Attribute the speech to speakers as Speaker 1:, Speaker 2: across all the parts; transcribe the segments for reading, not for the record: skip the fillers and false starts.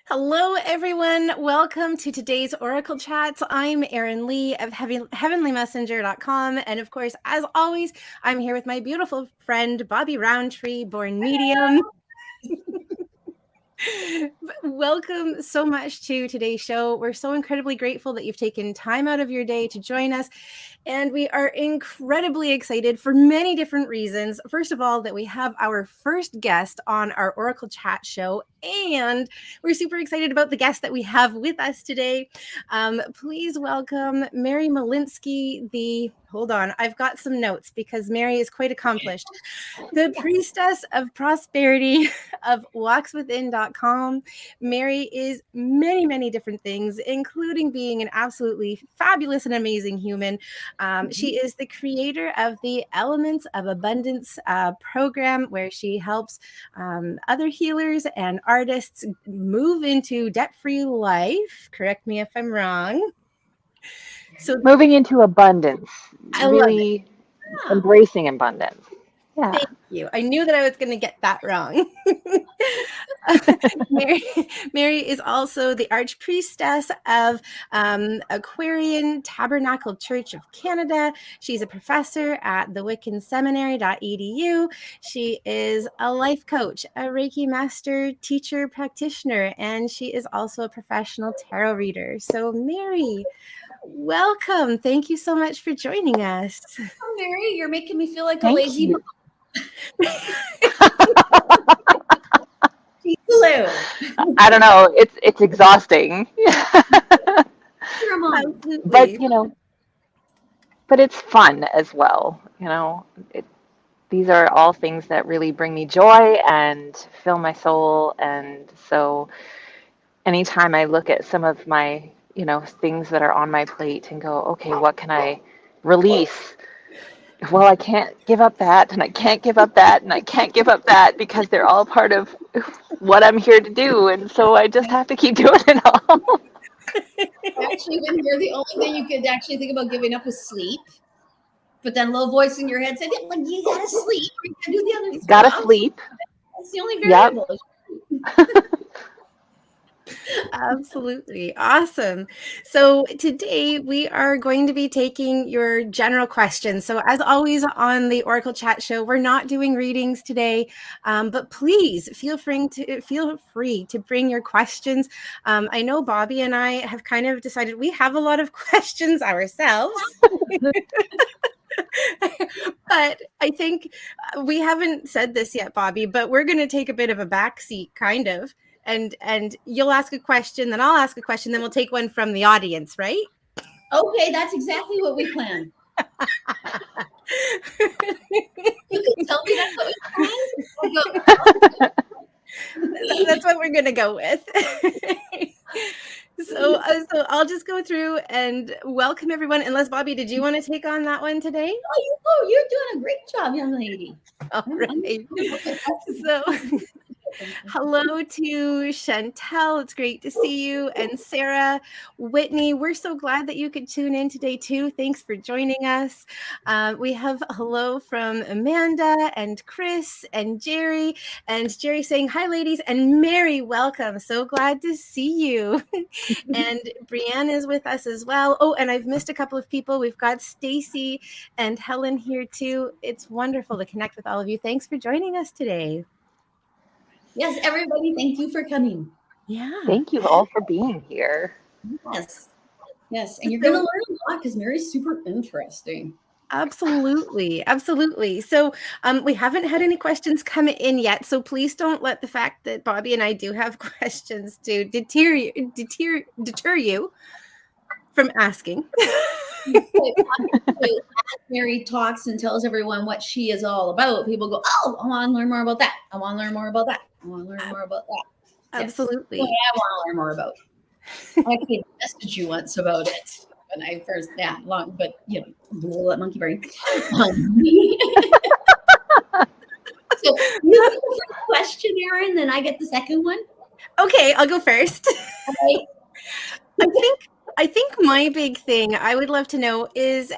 Speaker 1: Hello, everyone. Welcome to today's Oracle Chats. I'm Erin Lee of HeavenlyMessenger.com. And of course, as always, I'm here with my beautiful friend, Bobbi Roundtree, born medium. Welcome so much to today's show. We're so incredibly grateful that you've taken time out of your day to join us. And we are incredibly excited for many different reasons. First of all, that we have our first guest on our Oracle Chat show. And we're super excited about the guest that we have with us today. Please welcome Mary Malinsky, hold on, I've got some notes because Mary is quite accomplished. The priestess of prosperity of walkswithin.com. Mary is many, many different things, including being an absolutely fabulous and amazing human. She is the creator of the Elements of Abundance program, where she helps other healers and artists move into debt-free life. Correct me if I'm wrong.
Speaker 2: So moving into abundance,
Speaker 1: I
Speaker 2: really embracing abundance.
Speaker 1: Yeah. Thank you. I knew that I was going to get that wrong. Mary is also the Archpriestess of Aquarian Tabernacle Church of Canada. She's a professor at the WiccanSeminary.EDU. She is a life coach, a Reiki master, teacher, practitioner, and she is also a professional tarot reader. So Mary, welcome. Thank you so much for joining us.
Speaker 3: Oh, Mary, you're making me feel like a lazy mom.
Speaker 2: Hello. I don't know. It's exhausting. But but it's fun as well. These are all things that really bring me joy and fill my soul. And so anytime I look at some of my, things that are on my plate and go, okay, what can I release? Well, I can't give up that, and I can't give up that, and I can't give up that, because they're all part of what I'm here to do. And so I just have to keep doing it all.
Speaker 3: Actually, when you're the only thing you could actually think about giving up is sleep. But then a little voice in your head said, like, you gotta sleep. You gotta do the other stuff.
Speaker 2: Gotta sleep.
Speaker 3: That's the only variable.
Speaker 2: Yep.
Speaker 1: Absolutely. Awesome. So today we are going to be taking your general questions. So as always on the Oracle Chat show, we're not doing readings today, but please feel free to bring your questions. I know Bobbi and I have kind of decided we have a lot of questions ourselves. But I think we haven't said this yet, Bobbi, but we're going to take a bit of a backseat, kind of. And you'll ask a question, then I'll ask a question, then we'll take one from the audience, right?
Speaker 3: Okay, that's exactly what we planned. You can tell me that's what we planned.
Speaker 1: That's what we're going to go with. So I'll just go through and welcome everyone. Unless, Bobbi, did you want to take on that one today?
Speaker 3: Oh, you're doing a great job, young lady.
Speaker 1: All right. So hello to Chantel. It's great to see you. And Sarah, Whitney, we're so glad that you could tune in today too. Thanks for joining us. We have hello from Amanda and Chris and Jerry. And Jerry saying, hi, ladies. And Mary, welcome. So glad to see you. And Brianne is with us as well. Oh, and I've missed a couple of people. We've got Stacy and Helen here too. It's wonderful to connect with all of you. Thanks for joining us today.
Speaker 3: Yes, everybody, thank you for coming.
Speaker 1: Yeah.
Speaker 2: Thank you all for being here.
Speaker 3: Yes. Yes. And you're going to learn a lot because Mary's super interesting.
Speaker 1: Absolutely. Absolutely. So we haven't had any questions come in yet. So please don't let the fact that Bobbi and I do have questions to deter you from asking.
Speaker 3: As Mary talks and tells everyone what she is all about, people go, oh, I want to learn more about that. I want to learn more about that. I want to learn more about that.
Speaker 1: Absolutely.
Speaker 3: Yes. I want to learn more about. I actually messaged you once about it when I first but that monkey brain. So you get the first question, Erin, then I get the second one.
Speaker 1: Okay, I'll go first.
Speaker 3: Okay.
Speaker 1: I think my big thing I would love to know is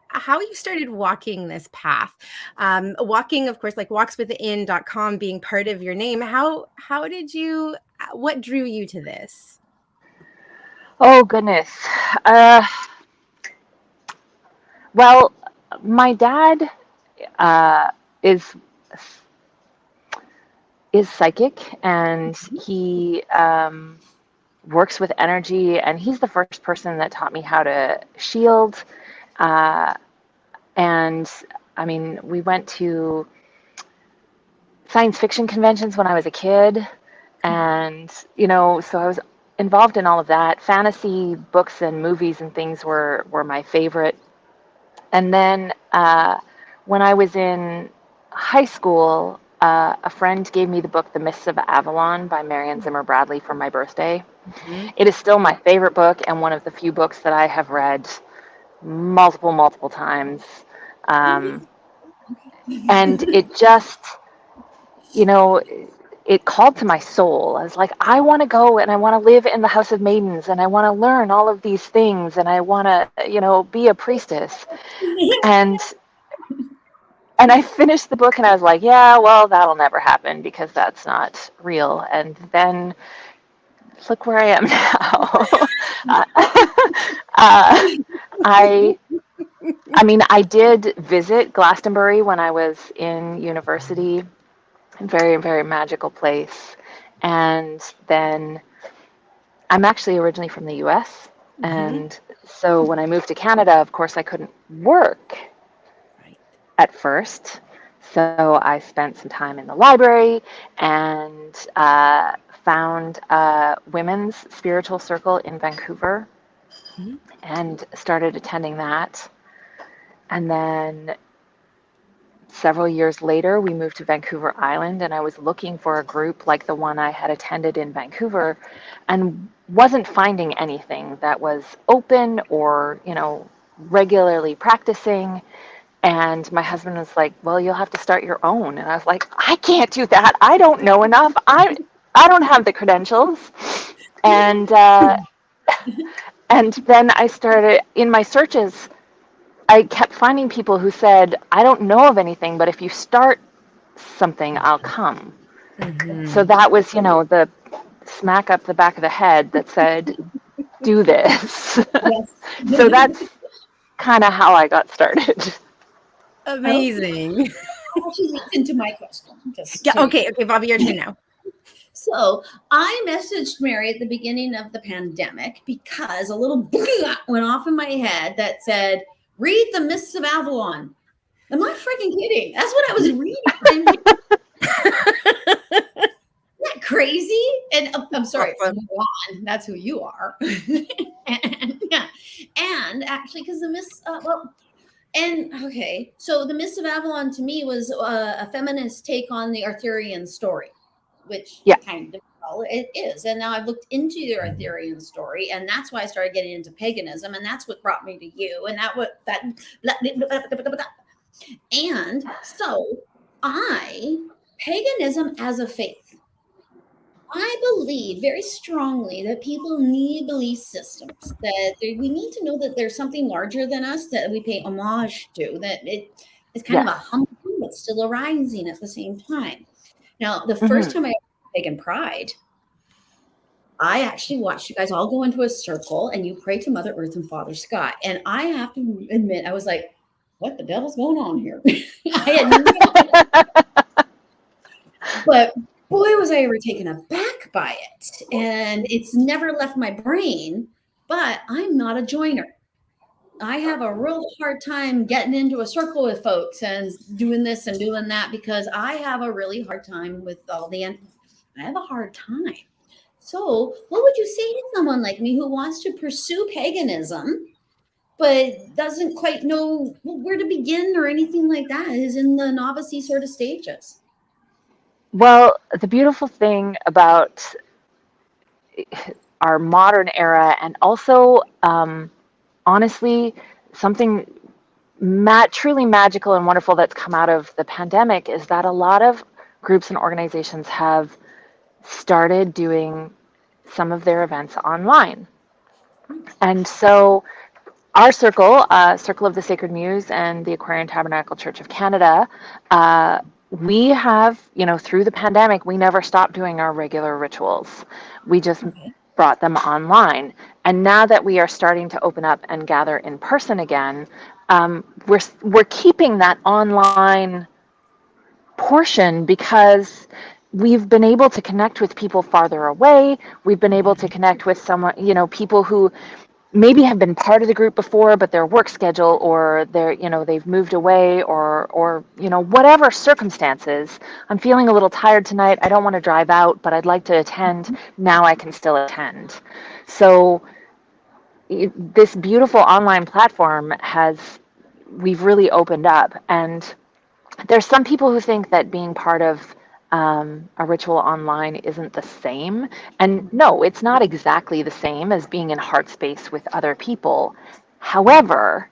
Speaker 1: how you started walking this path. Walking, of course, like walkswithin.com being part of your name. How did you What drew you to this?
Speaker 2: Oh, goodness. Well, my dad is psychic, and he works with energy, and he's the first person that taught me how to shield. And I mean, we went to science fiction conventions when I was a kid, and so I was involved in all of that. Fantasy books and movies and things were my favorite. And then when I was in high school, a friend gave me the book The Mists of Avalon by Marion Zimmer Bradley for my birthday. Mm-hmm. It is still my favorite book, and one of the few books that I have read multiple times. And it just, it called to my soul. I was like, I want to go and I want to live in the House of Maidens, and I want to learn all of these things, and I want to, be a priestess. And I finished the book and I was like, yeah, well, that'll never happen because that's not real. And then look where I am now. I mean, I did visit Glastonbury when I was in university. A very, very magical place. And then I'm actually originally from the US. Mm-hmm. And so when I moved to Canada, of course, I couldn't work at first. So I spent some time in the library and found a women's spiritual circle in Vancouver. Mm-hmm. And started attending that. And then several years later, we moved to Vancouver Island, and I was looking for a group like the one I had attended in Vancouver, and wasn't finding anything that was open or, regularly practicing. And my husband was like, well, you'll have to start your own. And I was like, I can't do that. I don't know enough. I don't have the credentials. And and then I started, in my searches, I kept finding people who said, I don't know of anything, but if you start something, I'll come. Mm-hmm. So that was, the smack up the back of the head that said, do this. Yes. So that's kind of how I got started.
Speaker 1: Amazing.
Speaker 3: She leads into my question.
Speaker 1: Okay, Bobbi, your turn now.
Speaker 3: So I messaged Mary at the beginning of the pandemic because a little went off in my head that said, read The Mists of Avalon. Am I freaking kidding? That's what I was reading. Isn't that crazy? And I'm sorry, that's who you are. And actually, because the Mists, so The Mists of Avalon to me was a feminist take on the Arthurian story, which kind of it is. And now I've looked into the Arthurian story, and that's why I started getting into paganism, and that's what brought me to you. And and so paganism as a faith. I believe very strongly that people need belief systems, that we need to know that there's something larger than us that we pay homage to, that it's kind of a humble but still arising at the same time. Now, the first time I Pagan Pride, I actually watched you guys all go into a circle and you pray to Mother Earth and Father Sky. And I have to admit, I was like, what the devil's going on here? But boy, was I ever taken aback by it. And it's never left my brain, but I'm not a joiner. I have a real hard time getting into a circle with folks and doing this and doing that because I have a really hard time with all I have a hard time. So what would you say to someone like me who wants to pursue paganism, but doesn't quite know where to begin or anything like that, is in the novice-y sort of stages?
Speaker 2: Well, the beautiful thing about our modern era, and also, honestly, something truly magical and wonderful that's come out of the pandemic is that a lot of groups and organizations have started doing some of their events online. And so our circle, Circle of the Sacred Muse and the Aquarian Tabernacle Church of Canada, we have, through the pandemic, we never stopped doing our regular rituals. We just brought them online. And now that we are starting to open up and gather in person again, we're keeping that online portion because we've been able to connect with people farther away. We've been able to connect with someone, people who maybe have been part of the group before, but their work schedule or they've moved away or whatever circumstances. I'm feeling a little tired tonight. I don't want to drive out, but I'd like to attend. Now I can still attend. So this beautiful online platform we've really opened up. And there's some people who think that being part of a ritual online isn't the same. And no, it's not exactly the same as being in heart space with other people. However,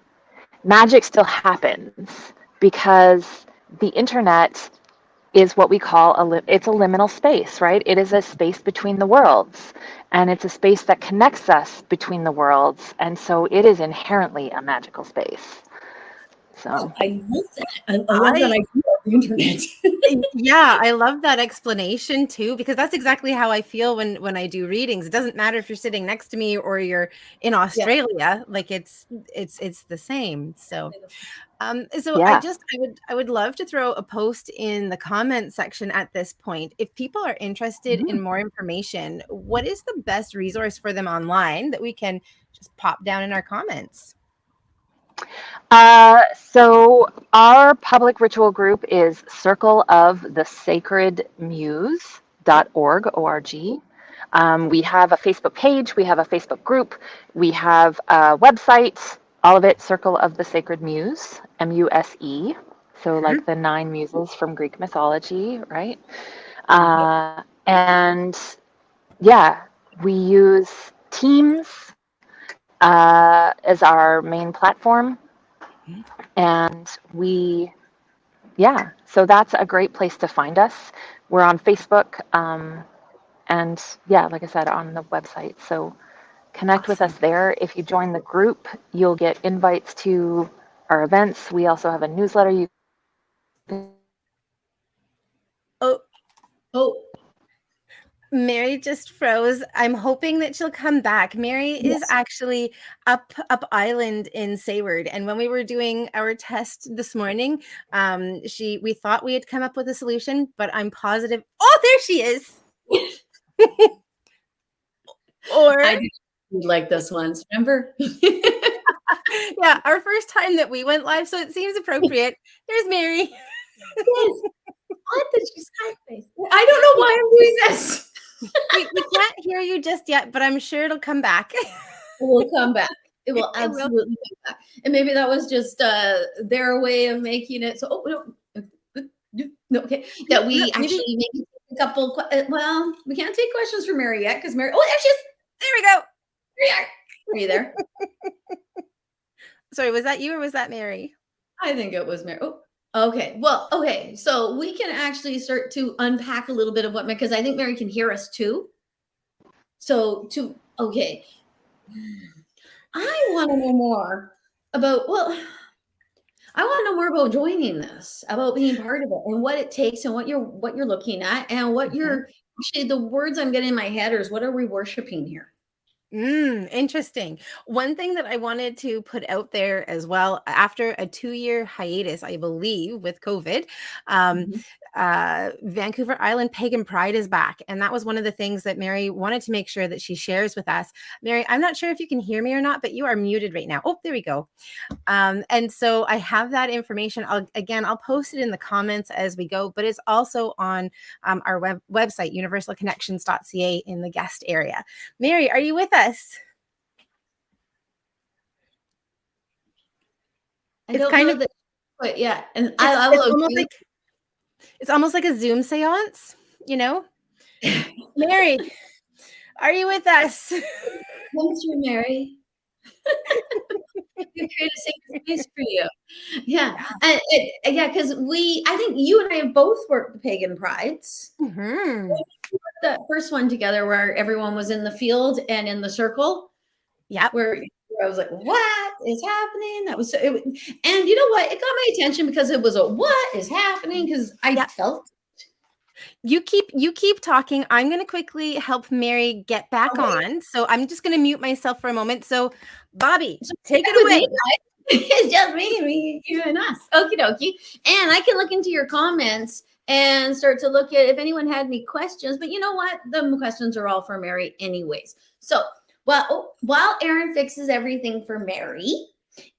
Speaker 2: magic still happens because the internet is what we call it's a liminal space, right? It is a space between the worlds, and it's a space that connects us between the worlds. And so it is inherently a magical space. So
Speaker 3: I love that. I love that idea of the internet.
Speaker 1: Yeah, I love that explanation too, because that's exactly how I feel when I do readings. It doesn't matter if you're sitting next to me or you're in Australia, like it's the same. So
Speaker 2: yeah.
Speaker 1: I would love to throw a post in the comment section at this point. If people are interested in more information, what is the best resource for them online that we can just pop down in our comments?
Speaker 2: So our public ritual group is Circle of the Sacred Muse.org, O-R-G. We have a Facebook page, we have a Facebook group, we have a website, all of it Circle of the Sacred Muse, M-U-S-E. So like the 9 muses from Greek mythology, right? And yeah, we use Teams as our main platform. And so that's a great place to find us. We're on Facebook, and like I said, on the website. So connect with us there. If you join the group, you'll get invites to our events. We also have a newsletter.
Speaker 1: Mary just froze. I'm hoping that she'll come back. Mary is actually up island in Sayward, and when we were doing our test this morning, we thought we had come up with a solution, but I'm positive. Oh, there she is. Or
Speaker 3: I did like this once, remember?
Speaker 1: Yeah, our first time that we went live, so it seems appropriate. There's Mary.
Speaker 3: Yes. What did she sideways? I don't know why I'm doing this.
Speaker 1: we can't hear you just yet, but I'm sure it'll come back.
Speaker 3: It will come back. It will absolutely come back. And maybe that was just their way of making it so. No, okay. That we actually maybe take a couple. Well, we can't take questions from Mary yet because Mary. Oh, there she is.
Speaker 1: There we go.
Speaker 3: There you are. Are you there?
Speaker 1: Sorry, was that you or was that Mary?
Speaker 3: I think it was Mary. Oh, okay. Well, okay. So we can actually start to unpack a little bit of what, because I think Mary can hear us too. So okay. I want to know more about, I want to know more about joining this, about being part of it and what it takes and what you're looking at and what you're actually, the words I'm getting in my head is, what are we worshiping here?
Speaker 1: Interesting. One thing that I wanted to put out there as well, after a 2-year hiatus, I believe, with COVID, Vancouver Island Pagan Pride is back. And that was one of the things that Mary wanted to make sure that she shares with us. Mary, I'm not sure if you can hear me or not, but you are muted right now. Oh, there we go. And so I have that information. I'll post it in the comments as we go, but it's also on our website, universalconnections.ca, in the guest area. Mary, are you with us?
Speaker 3: It's kind of, but yeah, and I will.
Speaker 1: It's almost like a Zoom seance, Mary, are you with us?
Speaker 3: Thanks, Mary. You create a safe space for you. Yeah. And because I think you and I have both worked the Pagan Prides. The first one together where everyone was in the field and in the circle.
Speaker 1: Yeah.
Speaker 3: Where I was like, what is happening? That was so, and you know what? It got my attention because it was a what is happening, because I felt.
Speaker 1: You keep talking. I'm going to quickly help Mary get back on. So I'm just going to mute myself for a moment. So Bobbi, take it away.
Speaker 3: It's just me, you and us. Okie dokie. And I can look into your comments and start to look at if anyone had any questions. But you know what? The questions are all for Mary anyways. So while Erin fixes everything for Mary,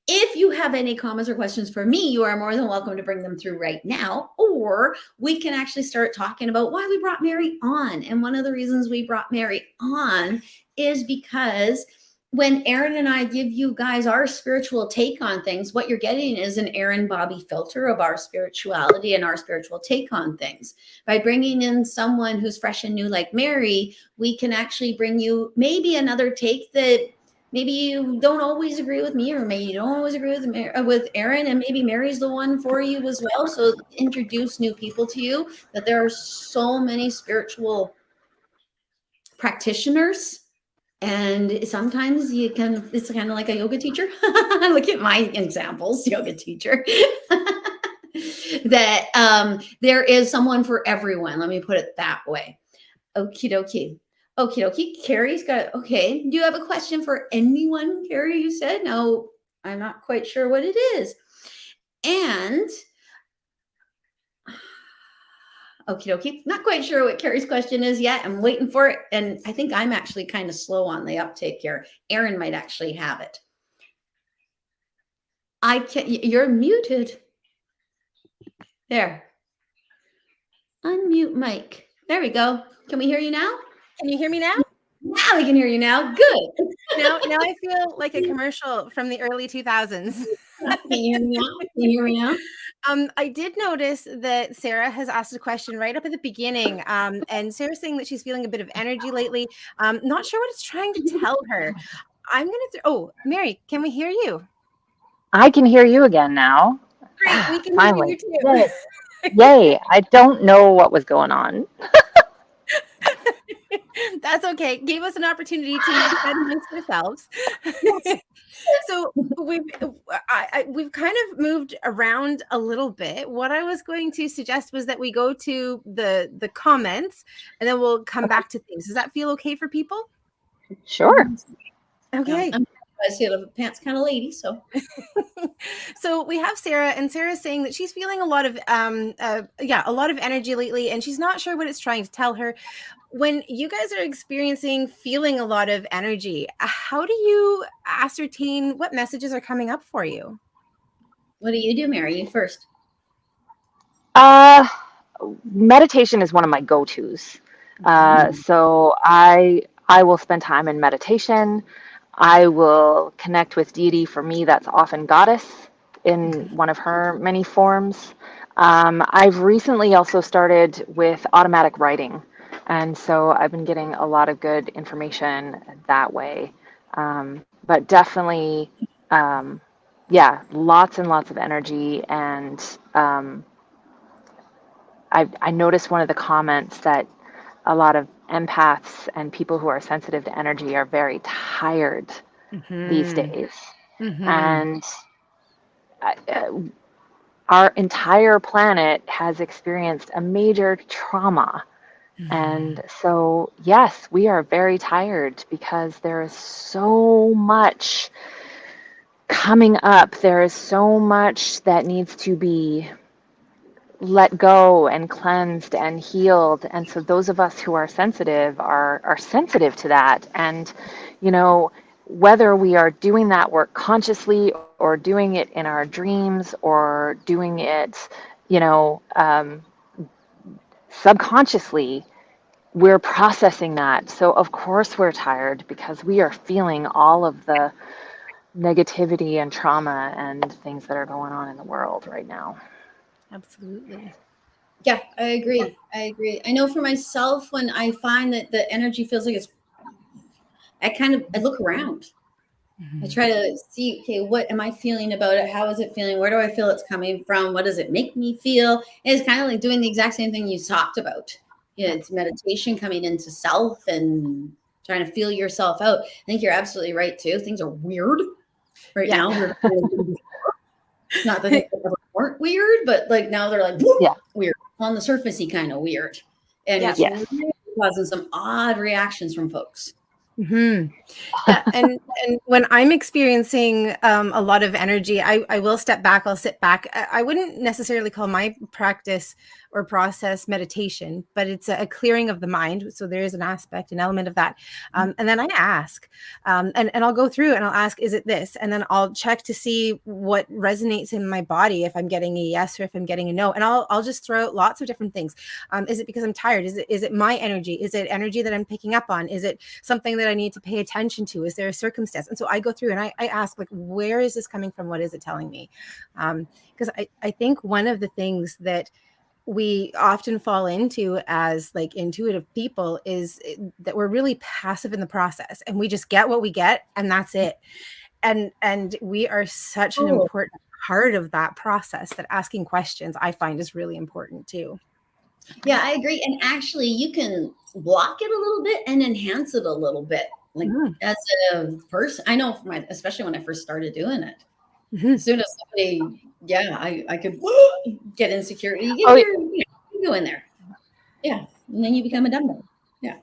Speaker 3: if you have any comments or questions for me, you are more than welcome to bring them through right now, or we can actually start talking about why we brought Mary on. And one of the reasons we brought Mary on is because when Erin and I give you guys our spiritual take on things, what you're getting is an Erin Bobbi filter of our spirituality and our spiritual take on things. By bringing in someone who's fresh and new like Mary, we can actually bring you maybe another take that maybe you don't always agree with me, or maybe you don't always agree with Erin, and maybe Mary's the one for you as well. So introduce new people to you, that there are so many spiritual practitioners. And sometimes it's kind of like a yoga teacher. Look at my examples, yoga teacher. That there is someone for everyone. Let me put it that way. Okie dokie. Okie dokie. Carrie's got, okay. Do you have a question for anyone, Carrie, you said? No, I'm not quite sure what it is. And okie dokie. Not quite sure what Carrie's question is yet. I'm waiting for it. And I think I'm actually kind of slow on the uptake here. Erin might actually have it. You're muted. There. Unmute mic. There we go. Can we hear you now?
Speaker 1: Can you hear me now?
Speaker 3: Now we can hear you now. Good.
Speaker 1: Now I feel like a commercial from the early 2000s.
Speaker 3: Can you hear me now? Can you hear me now?
Speaker 1: I did notice that Sarah has asked a question right up at the beginning. And Sarah's saying that she's feeling a bit of energy lately. Not sure what it's trying to tell her. I'm going to Mary, can we hear you?
Speaker 2: I can hear you again now.
Speaker 1: Great, we can
Speaker 2: Finally.
Speaker 1: hear you too.
Speaker 2: Yay. I don't know what was going on.
Speaker 1: That's okay. Gave us an opportunity to spend amongst ourselves. So we've kind of moved around a little bit. What I was going to suggest was that we go to the comments, and then we'll come back to things. Does that feel okay for people?
Speaker 2: Sure.
Speaker 1: Okay.
Speaker 3: I see a pants kind of lady, so.
Speaker 1: So we have Sarah, and Sarah's saying that she's feeling a lot of energy lately, and she's not sure what it's trying to tell her. When you guys are feeling a lot of energy, how do you ascertain what messages are coming up for you?
Speaker 3: What do you do, Mary? You first.
Speaker 2: Meditation is one of my go-tos. So I will spend time in meditation. I will connect with deity. For me, that's often goddess in one of her many forms. I've recently also started with automatic writing. And so I've been getting a lot of good information that way. But definitely, lots and lots of energy. And I noticed one of the comments that a lot of empaths and people who are sensitive to energy are very tired these days. And our entire planet has experienced a major trauma. And so, yes, we are very tired because there is so much coming up. There is so much that needs to be let go and cleansed and healed. And so those of us who are sensitive are sensitive to that. And, you know, whether we are doing that work consciously or doing it in our dreams or doing it, subconsciously, we're processing that. So of course we're tired because we are feeling all of the negativity and trauma and things that are going on in the world right now.
Speaker 1: Absolutely.
Speaker 3: Yeah, I agree. I know for myself, when I find that the energy feels like I look around. I try to see, okay, what am I feeling about it? How is it feeling? Where do I feel it's coming from? What does it make me feel? And it's kind of like doing the exact same thing you talked about. It's meditation, coming into self and trying to feel yourself out. I think you're absolutely right too. Things are weird right now. Not that they ever weren't weird, but like now they're like weird, on the surfacey kind of weird, and it's really causing some odd reactions from folks.
Speaker 1: Mm-hmm. Yeah, and when I'm experiencing a lot of energy, I will step back. I'll sit back. I wouldn't necessarily call my practice or process meditation, but it's a clearing of the mind. So there is an element of that. And then I ask, and I'll go through and I'll ask, is it this? And then I'll check to see what resonates in my body, if I'm getting a yes or if I'm getting a no. And I'll just throw out lots of different things. Is it because I'm tired? Is it my energy? Is it energy that I'm picking up on? Is it something that I need to pay attention to? Is there a circumstance? And so I go through and I ask, like, where is this coming from? What is it telling me? Because I think one of the things that we often fall into as like intuitive people is that we're really passive in the process, and we just get what we get and that's it. And we are such an important part of that process that asking questions, I find, is really important too.
Speaker 3: Yeah, I agree. And actually you can block it a little bit and enhance it a little bit. Like as a person, I know especially when I first started doing it, as soon as somebody, I could get insecurity. You go in there. Yeah. And then you become a dumbbell. Yeah.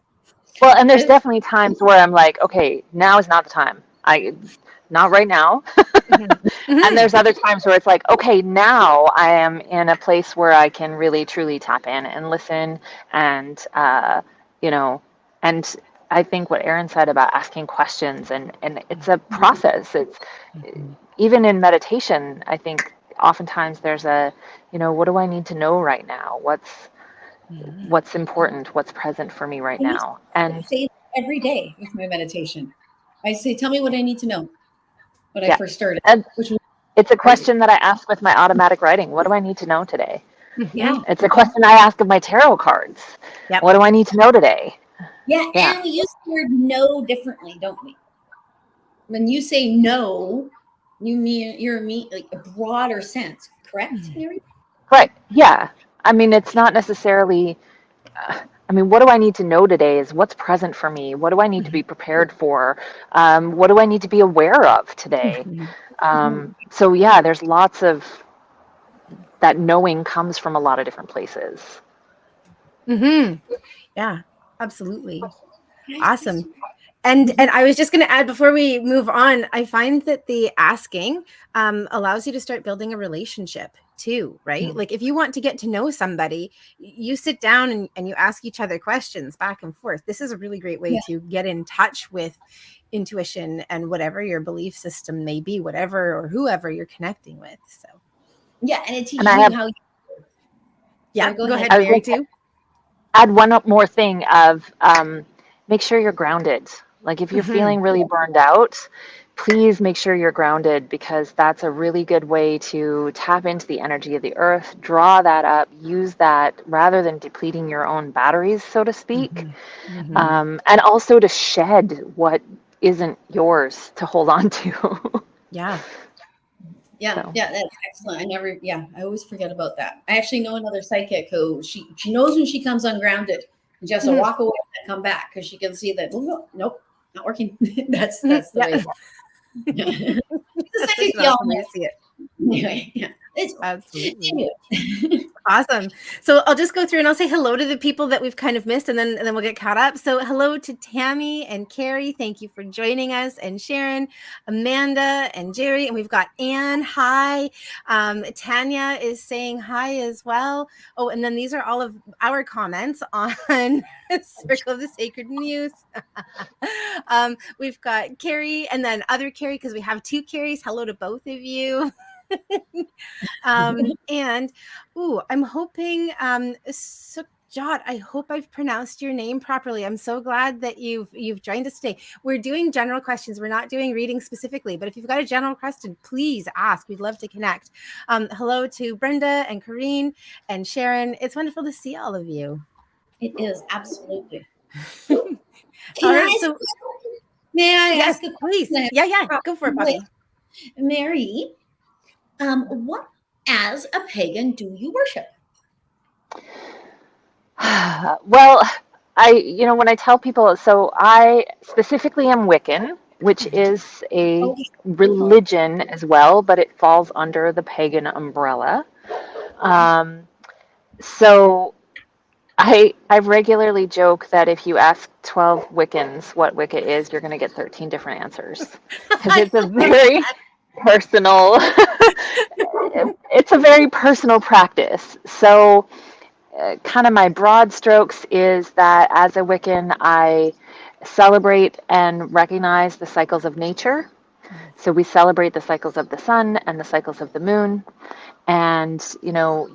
Speaker 2: Well, and there's definitely times where I'm like, okay, now is not the time. Not right now. And there's other times where it's like, okay, now I am in a place where I can really truly tap in and listen. And, and I think what Erin said about asking questions, and it's a process. It's even in meditation, I think oftentimes there's what do I need to know right now? What's important? What's present for me right now? And
Speaker 3: I say every day with my meditation, I say, tell me what I need to know when I first started.
Speaker 2: And it's a question that I ask with my automatic writing. What do I need to know today?
Speaker 3: Yeah.
Speaker 2: It's a question I ask of my tarot cards.
Speaker 1: Yep.
Speaker 2: What do I need to know today?
Speaker 3: Yeah. And we use the word no differently, don't we? When you say no, you mean like a broader sense, correct, Mary?
Speaker 2: Right. Yeah. I mean, it's not necessarily, what do I need to know today is what's present for me? What do I need to be prepared for? What do I need to be aware of today? So yeah, there's lots of that knowing comes from a lot of different places.
Speaker 1: Yeah, absolutely. Awesome. And I was just going to add before we move on, I find that the asking allows you to start building a relationship too, right? Like if you want to get to know somebody, you sit down and you ask each other questions back and forth. This is a really great way to get in touch with intuition and whatever your belief system may be, whatever or whoever you're connecting with. So
Speaker 3: yeah, and it teaches you how.
Speaker 1: Yeah, go ahead, Mary, too.
Speaker 2: Add one more thing of make sure you're grounded. Like if you're feeling really burned out, please make sure you're grounded, because that's a really good way to tap into the energy of the earth, draw that up, use that rather than depleting your own batteries, so to speak. And also to shed what isn't yours to hold on to.
Speaker 3: Yeah, that's excellent. I always forget about that. I actually know another psychic who she knows when she comes ungrounded, and she has to walk away and come back because she can see that, nope, not working. that's the way. It's psychic, y'all see it. Anyway, it's
Speaker 1: absolutely awesome. So I'll just go through and I'll say hello to the people that we've kind of missed, and then we'll get caught up. So hello to Tammy and Carrie. Thank you for joining us. And Sharon, Amanda, and Jerry. And we've got Anne. Hi. Tanya is saying hi as well. Oh, and then these are all of our comments on Circle of the Sacred Muse. We've got Carrie and then other Carrie, because we have two Carries. Hello to both of you. And I'm hoping Sukjot, I hope I've pronounced your name properly. I'm so glad that you've joined us today. We're doing general questions. We're not doing reading specifically, but if you've got a general question, please ask. We'd love to connect. Hello to Brenda and Corrine and Sharon. It's wonderful to see all of you.
Speaker 3: It is, absolutely.
Speaker 1: All right, so
Speaker 3: may I ask a
Speaker 1: question? Please. Yeah, go for it, Bobbi.
Speaker 3: Mary, what as a pagan do you worship?
Speaker 2: Well, when I tell people, so I specifically am Wiccan, which is a
Speaker 3: Okay.
Speaker 2: religion as well, but it falls under the pagan umbrella. So I regularly joke that if you ask 12 Wiccans what Wicca is, you're going to get 13 different answers, because it's a very personal, it's a very personal practice. So kind of my broad strokes is that as a Wiccan, I celebrate and recognize the cycles of nature. So we celebrate the cycles of the sun and the cycles of the moon, and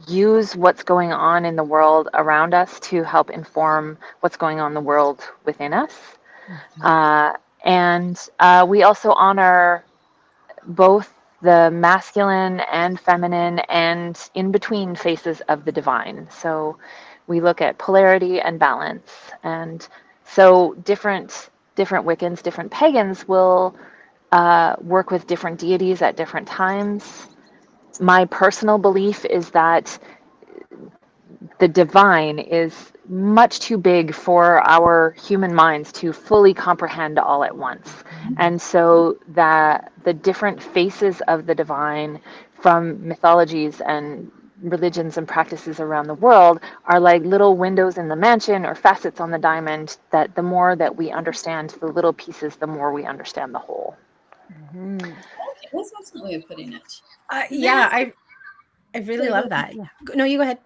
Speaker 2: use what's going on in the world around us to help inform what's going on in the world within us. And we also honor both the masculine and feminine and in between faces of the divine. So we look at polarity and balance. And so different Wiccans, different pagans will work with different deities at different times. My personal belief is that the divine is much too big for our human minds to fully comprehend all at once. And so that the different faces of the divine from mythologies and religions and practices around the world are like little windows in the mansion or facets on the diamond, that the more that we understand the little pieces, the more we understand the whole.
Speaker 3: Okay, that's an excellent way of putting it.
Speaker 1: Yeah, I really love that. Yeah. No, you go ahead.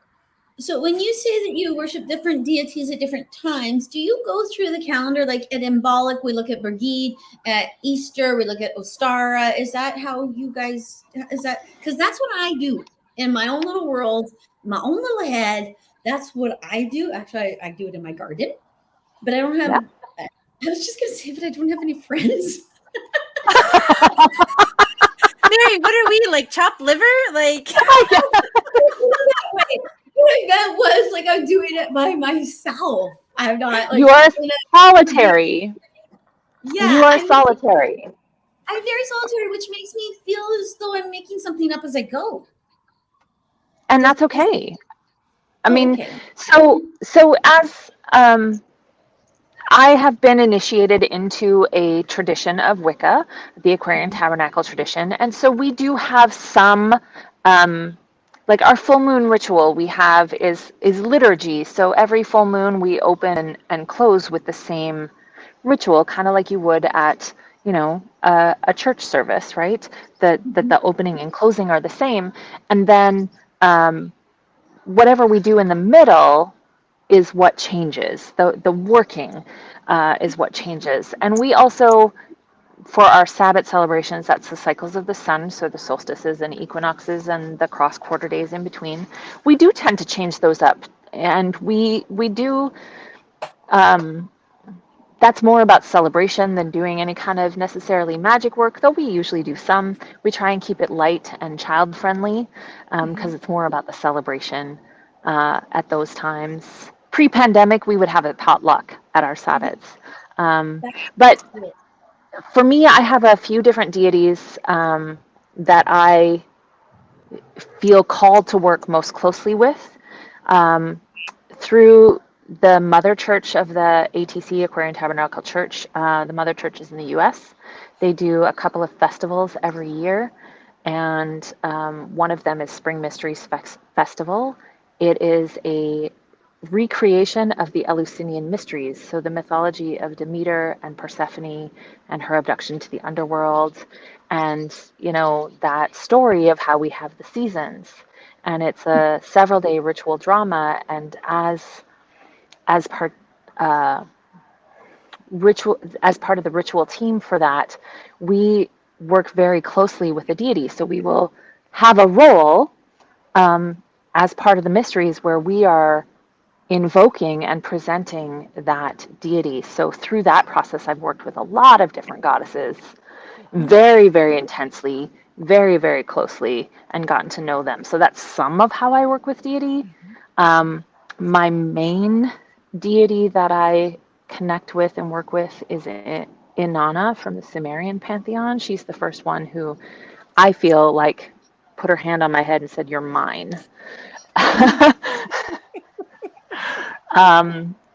Speaker 3: So when you say that you worship different deities at different times, do you go through the calendar? Like at Embolic, we look at Brigid. At Easter, we look at Ostara. Is that how you guys, is that, because that's what I do in my own little world, my own little head. That's what I do. Actually, I do it in my garden, but I don't have, I was just going to say, but I don't have any friends.
Speaker 1: Mary, what are we, like chopped liver? Like,
Speaker 3: What I meant was like I'm doing it by myself. I'm not like
Speaker 2: you are solitary.
Speaker 3: Yeah,
Speaker 2: you are solitary.
Speaker 3: I'm very solitary, which makes me feel as though I'm making something up as I go.
Speaker 2: And that's okay. I mean,
Speaker 3: okay.
Speaker 2: so as I have been initiated into a tradition of Wicca, the Aquarian Tabernacle tradition, and so we do have some, like our full moon ritual we have is liturgy. So every full moon we open and close with the same ritual, kind of like you would at a church service, right? That the opening and closing are the same, and then whatever we do in the middle is what changes. The working is what changes. And we also, for our Sabbath celebrations, that's the cycles of the sun, so the solstices and equinoxes and the cross quarter days in between. We do tend to change those up, and we do. That's more about celebration than doing any kind of necessarily magic work, though we usually do some. We try and keep it light and child friendly because it's more about the celebration at those times. Pre-pandemic, we would have a potluck at our Sabbats. But for me, I have a few different deities that I feel called to work most closely with. Through the mother church of the ATC, Aquarian Tabernacle Church, the mother church is in the US. They do a couple of festivals every year, and one of them is Spring Mysteries Festival. It is a recreation of the Eleusinian mysteries, so the mythology of Demeter and Persephone and her abduction to the underworld, and that story of how we have the seasons. And it's a several-day ritual drama, and as part of the ritual team for that, we work very closely with the deity. So we will have a role as part of the mysteries where we are invoking and presenting that deity. So through that process, I've worked with a lot of different goddesses very, very intensely, very, very closely, and gotten to know them. So that's some of how I work with deity. My main deity that I connect with and work with is Inanna from the Sumerian pantheon. She's the first one who I feel like put her hand on my head and said, "You're mine."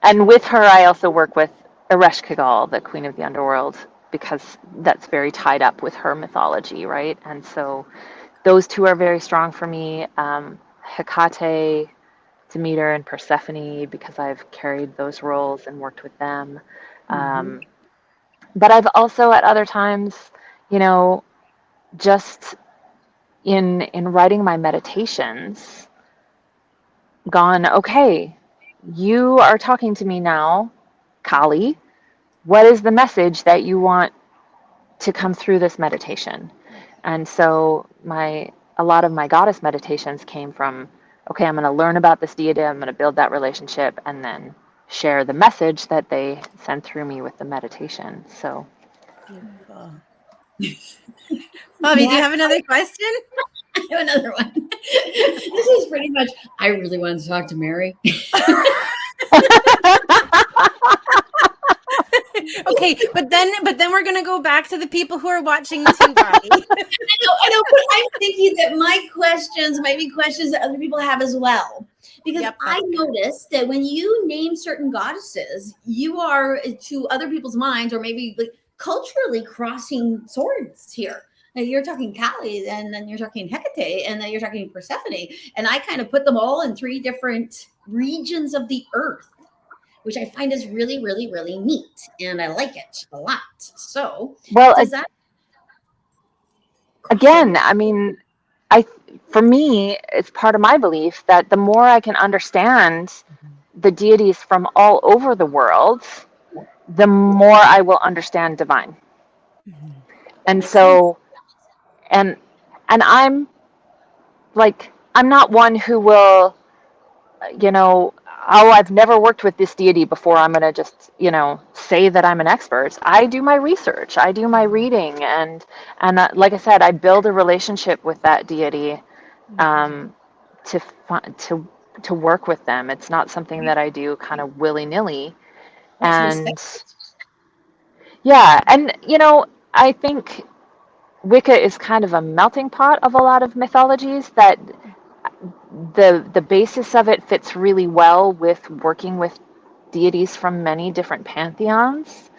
Speaker 2: And with her, I also work with Eresh Kigal, the Queen of the Underworld, because that's very tied up with her mythology, right? And so those two are very strong for me. Hecate, Demeter, and Persephone, because I've carried those roles and worked with them. But I've also at other times, you know, just in writing my meditations, gone, okay, you are talking to me now, Kali. What is the message that you want to come through this meditation? And so a lot of my goddess meditations came from, okay, I'm going to learn about this deity, I'm going to build that relationship, and then share the message that they send through me with the meditation. So
Speaker 1: beautiful. Bobbi, do you have another question?
Speaker 3: I have another one. This is pretty much, I really wanted to talk to Mary.
Speaker 1: Okay, but then we're gonna go back to the people who are watching too, Bobbi.
Speaker 3: I know, but I'm thinking that my questions might be questions that other people have as well. Because I noticed that when you name certain goddesses, you are, to other people's minds, or maybe like culturally, crossing swords here. Like you're talking Kali, and then you're talking Hecate, and then you're talking Persephone. And I kind of put them all in 3 different regions of the earth, which I find is really, really, really neat. And I like it a lot. So,
Speaker 2: well,
Speaker 3: does that...
Speaker 2: Again, I mean, for me, it's part of my belief that the more I can understand the deities from all over the world, the more I will understand divine. And so, and I'm like, I'm not one who will, you know, oh, I've never worked with this deity before, I'm going to just, you know, say that I'm an expert. I do my research, I do my reading, and like I said, I build a relationship with that deity to work with them. It's not something that I do kind of willy-nilly. And yeah, and you know, I think Wicca is kind of a melting pot of a lot of mythologies, that the basis of it fits really well with working with deities from many different pantheons.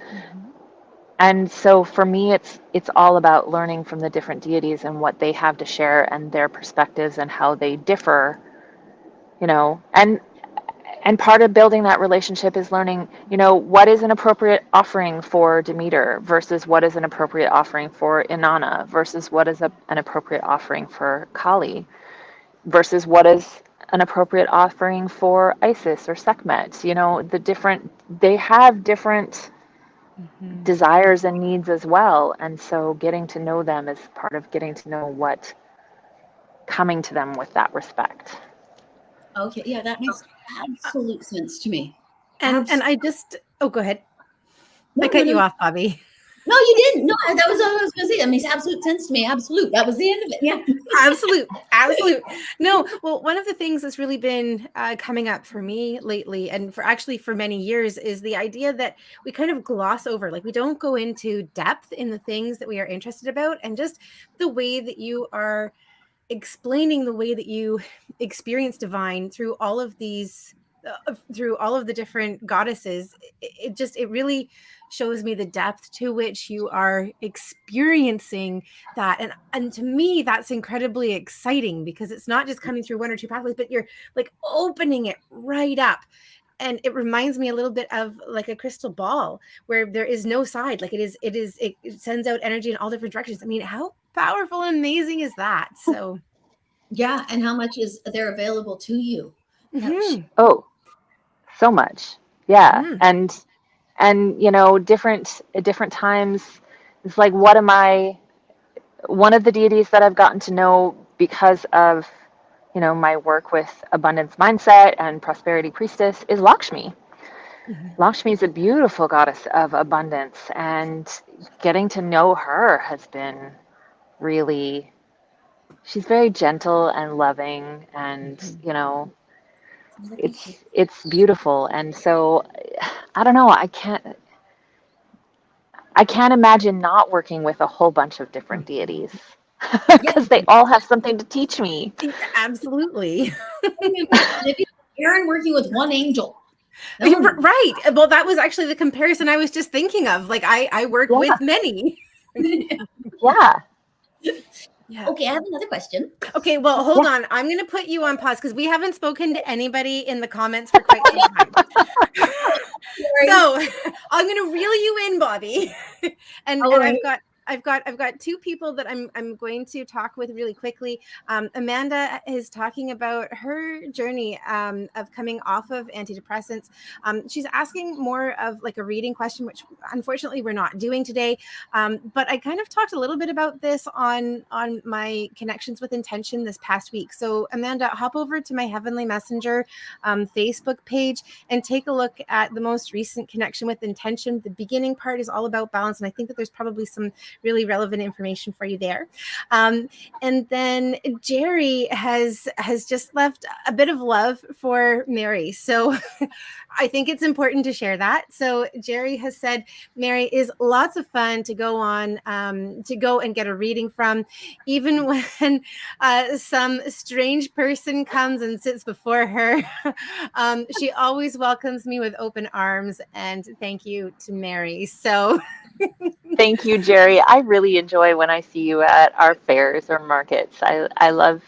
Speaker 2: And so for me, it's all about learning from the different deities and what they have to share and their perspectives and how they differ, you know. And part of building that relationship is learning, you know, what is an appropriate offering for Demeter versus what is an appropriate offering for Inanna versus what is an appropriate offering for Kali versus what is an appropriate offering for Isis or Sekhmet. You know, they have different desires and needs as well. And so getting to know them is part of getting to know what coming to them with that respect.
Speaker 3: Okay, yeah, that makes absolute sense to me.
Speaker 1: And I just, go ahead. I cut you off, Bobbi.
Speaker 3: No, you didn't. No, that was all I was going to say. That makes absolute sense to me. Absolute. That was the end of it. Yeah.
Speaker 1: Absolute. No, well, one of the things that's really been coming up for me lately, and for many years, is the idea that we kind of gloss over, like we don't go into depth in the things that we are interested about, and just the way that you are explaining the way that you experience divine through all of these through all of the different goddesses, it really shows me the depth to which you are experiencing that, and to me that's incredibly exciting, because it's not just coming through 1 or 2 pathways, but you're like opening it right up. And it reminds me a little bit of like a crystal ball where there is no side. Like it sends out energy in all different directions. I mean, how powerful and amazing is that? So
Speaker 3: yeah. And how much is there available to you?
Speaker 2: Oh, so much. Yeah. And you know, at different times, it's like, one of the deities that I've gotten to know because of, you know, my work with abundance mindset and Prosperity Priestess is Lakshmi. Lakshmi is a beautiful goddess of abundance, and getting to know her has been really, she's very gentle and loving, and you know, it's beautiful. And so I don't know, I can't imagine not working with a whole bunch of different deities, because they all have something to teach me.
Speaker 1: Absolutely.
Speaker 3: Erin working with one angel. No.
Speaker 1: Right. Well, that was actually the comparison I was just thinking of. Like I work
Speaker 2: Yeah.
Speaker 1: with many.
Speaker 2: Yeah.
Speaker 1: Yeah.
Speaker 3: Okay, I have another question.
Speaker 1: Okay, well, hold on. I'm going to put you on pause because we haven't spoken to anybody in the comments for quite some time. So I'm going to reel you in, Bobbi. and
Speaker 3: right.
Speaker 1: I've got two people that I'm going to talk with really quickly. Amanda is talking about her journey of coming off of antidepressants. She's asking more of like a reading question, which unfortunately we're not doing today. But I kind of talked a little bit about this on my Connections with Intention this past week. So Amanda, hop over to my Heavenly Messenger Facebook page and take a look at the most recent Connection with Intention. The beginning part is all about balance, and I think that there's probably some really relevant information for you there. And then Jerry has just left a bit of love for Mary. So I think it's important to share that. So Jerry has said Mary is lots of fun to go on, to go and get a reading from, even when some strange person comes and sits before her. She always welcomes me with open arms, and thank you to Mary. So
Speaker 2: Thank you, Jerry. I really enjoy when I see you at our fairs or markets. I love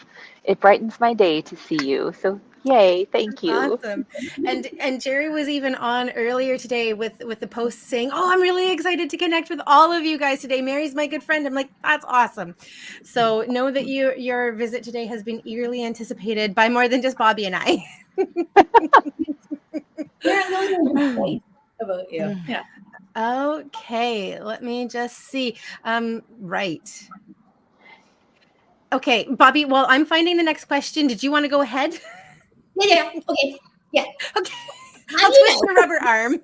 Speaker 2: it, brightens my day to see you. So yay, thank you.
Speaker 1: Awesome. And Jerry was even on earlier today with the post saying, "Oh, I'm really excited to connect with all of you guys today. Mary's my good friend." I'm like, "That's awesome." So know that your visit today has been eagerly anticipated by more than just Bobbi and I.
Speaker 3: About you. Yeah.
Speaker 1: Okay, let me just see. Right. Okay, Bobbi, well, I'm finding the next question. Did you want to go ahead?
Speaker 3: Yeah. Okay. Yeah.
Speaker 1: Okay. I'll twist your rubber arm.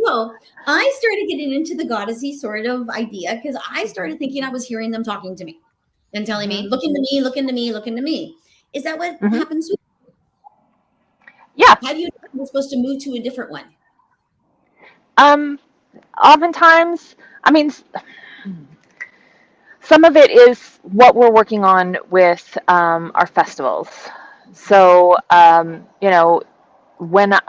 Speaker 3: So I started getting into the goddessy sort of idea because I started thinking I was hearing them talking to me and telling me, look into me, look into me, look into me. Is that what happens with you?
Speaker 2: Yeah.
Speaker 3: How do you know you're supposed to move to a different one?
Speaker 2: Oftentimes, I mean, some of it is what we're working on with our festivals. So, you know, when